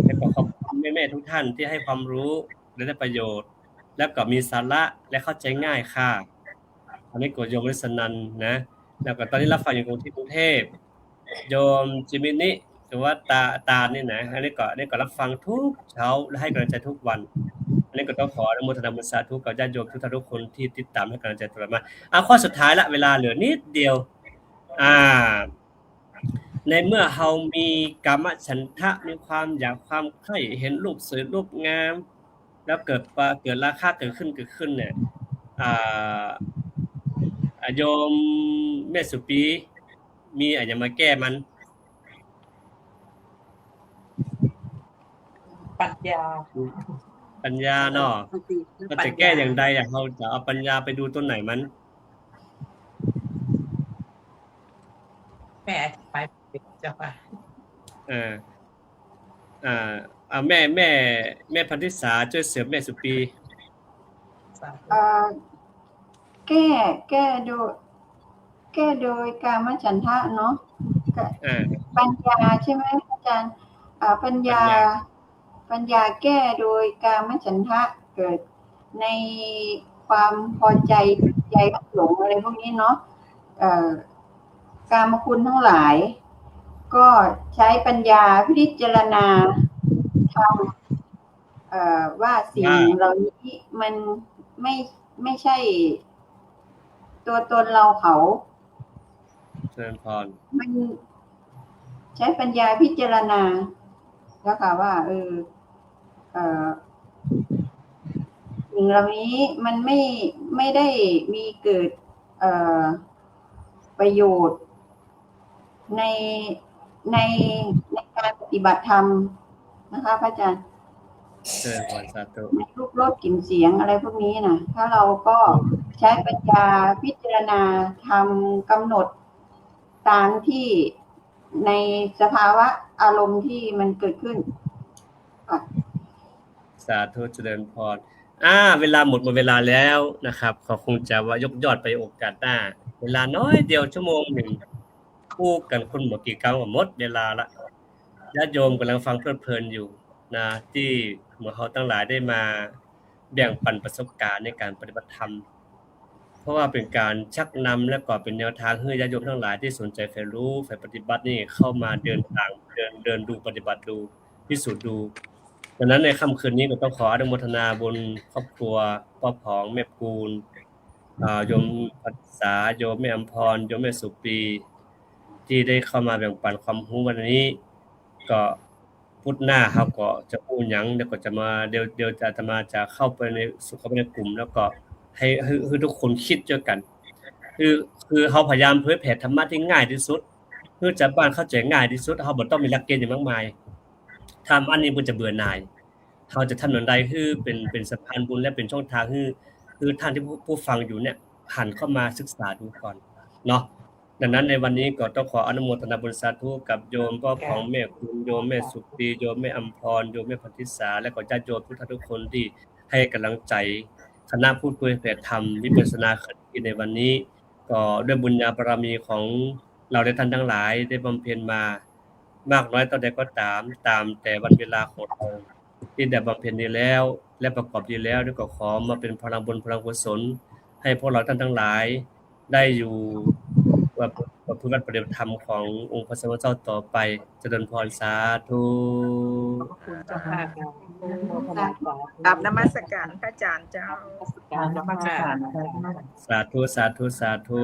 A: แล้วก็ขอบคุณแม่ๆทุกท่านที่ให้ความรู้และได้ประโยชน์ แล้วก็มีสาระและเข้าใจง่ายค่ะอันนี้กดโยมวริศนันท์นะแล้วก็ตอนนี้รับฟังอยู่ที่กรุงเทพโยมจิมินิหรือว่าตานี่นะอันนี้ก็รับฟังทุกเช้าและให้กำลังใจทุกวันอันนี้ก็ต้องขออนุโมทนาบุญสาธุกับญาติโยมทุกคนที่ติดตามให้กำลังใจตลอดมาข้อสุดท้ายละเวลาเหลือนิดเดียวในเมื่อเรามีกามฉันทะมีความอยากความใคร่เห็นรูปสวยรูปงามแล้วเกิดราคะเกิดขึ้นเนี่ยโยมแม่สุปีมีอะไรมาแก้มันปัญญาเนาะเราจะแก้อย่างใดเราจะเอาปัญญาไปดูต้นไหนมัน
F: แม่อธิบายเจ้าค่ะ
A: แม่พันธิสาช่วยเสริมแม่สุปี
B: แก้โดยกามฉันทะเนาะปัญญาใช่ไหมอาจารย์ปัญญาแก้โดยกามฉันทะเกิดในความพอใจหลงอะไรพวกนี้เนาะกามคุณทั้งหลายก็ใช้ปัญญาพิจารณาทำว่าสิ่งเหล่านี้มันไม่ใช่ตัวตนเราเขา
A: เจริญพร
B: มันใช้ปัญญาพิจารณาแล้วค่ะว่าสิ่งเหล่านี้มันไม่ได้มีเกิดประโยชน์ในการปฏิบัติธรรมนะคะพระอาจารย์
A: เจริญพรสาธุ
B: ในรูปรสกลิ่นเสียงอะไรพวกนี้นะถ้าเราก็ใช้ปัญญาพิจารณาทำกำหนดตามที่ในสภาวะอารมณ์ที่มันเกิดขึ้น
A: สาธุเจริญพรเวลาหมดเวลาแล้วนะครับขอคงจะว่ายกยอดไปโอกาสหน้าเวลาน้อยเดียวชั่วโมงหนึ่งคู่กันคนหมดกี่ครั้งหมดเวลาละญาติโยมกำลังฟังเพลิดเพลินอยู่นะที่หมู่เฮาทั้งหลายได้มาแบ่งปันประสบการณ์ในการปฏิบัติธรรมเพราะว่าเป็นการชักนำและก็เป็นแนวทางให้ญาติโยมทั้งหลายที่สนใจใฝ่รู้ใฝ่ปฏิบัตินี่เข้ามาเดินทางเดินดูปฏิบัติดูพิสูจน์ดูดังนั้นในค่ำคืนนี้ก็ต้องขออนุโมทนาบุญครอบครัวพ่อผองแม่ปูนโยมภัสสาโยมแม่อำพรโยมแม่สุปีที่ได้เข้ามาแบ่งปันความรู้วันนี้ก็พุทธหน้าเขาก็จะพูดหยังแล้วก็จะมาเดี๋ยวจะมาจะเข้าไปในกลุ่มแล้วก็ให้ทุกคนคิดเจอกันคือเขาพยายามเผยแผ่ธรรมะที่ง่ายที่สุดเพื่อจะบ้านเข้าใจง่ายที่สุดเขาบ่ต้องมีหลักเกณฑ์อย่างมากมายทำอันนี้มันจะเบื่อหน่ายเขาจะทำอย่างไรคือเป็นสะพานบุญและเป็นช่องทางคือท่านที่ผู้ฟังอยู่เนี่ยหันเข้ามาศึกษาดูก่อนเนาะดังนั้นในวันนี้ก็ต้องขออนุโมทนาบุญสาธุกับโยมพ่อของแม่คุณโยมแม่สุปีโยมแม่อำพรโยมแม่พันธิสาและก็ญาติโยมทุกคนที่ให้กำลังใจคณะพูดคุยแผ่ธรรมวิปัสสนาคติในวันนี้ก็ด้วยบุญญาบารมีของเราได้ท่านทั้งหลายได้บำเพ็ญมามากน้อยเท่าใดก็ตามแต่วันเวลาของเราที่ได้บำเพ็ญดีแล้วและประกอบดีแล้วนี่ก็ขอมาเป็นพลังบุญพลังกุศลให้พวกเราท่านทั้งหลายได้อยู่ว่าปฏิบัติธรรมขององค์พระสัมมาสัมพุทธเจ้าต่อไปเจริญพรสาธุ
D: กราบนมัสการพระอาจารย์เจ้า
C: นมัสการ
A: สาธุ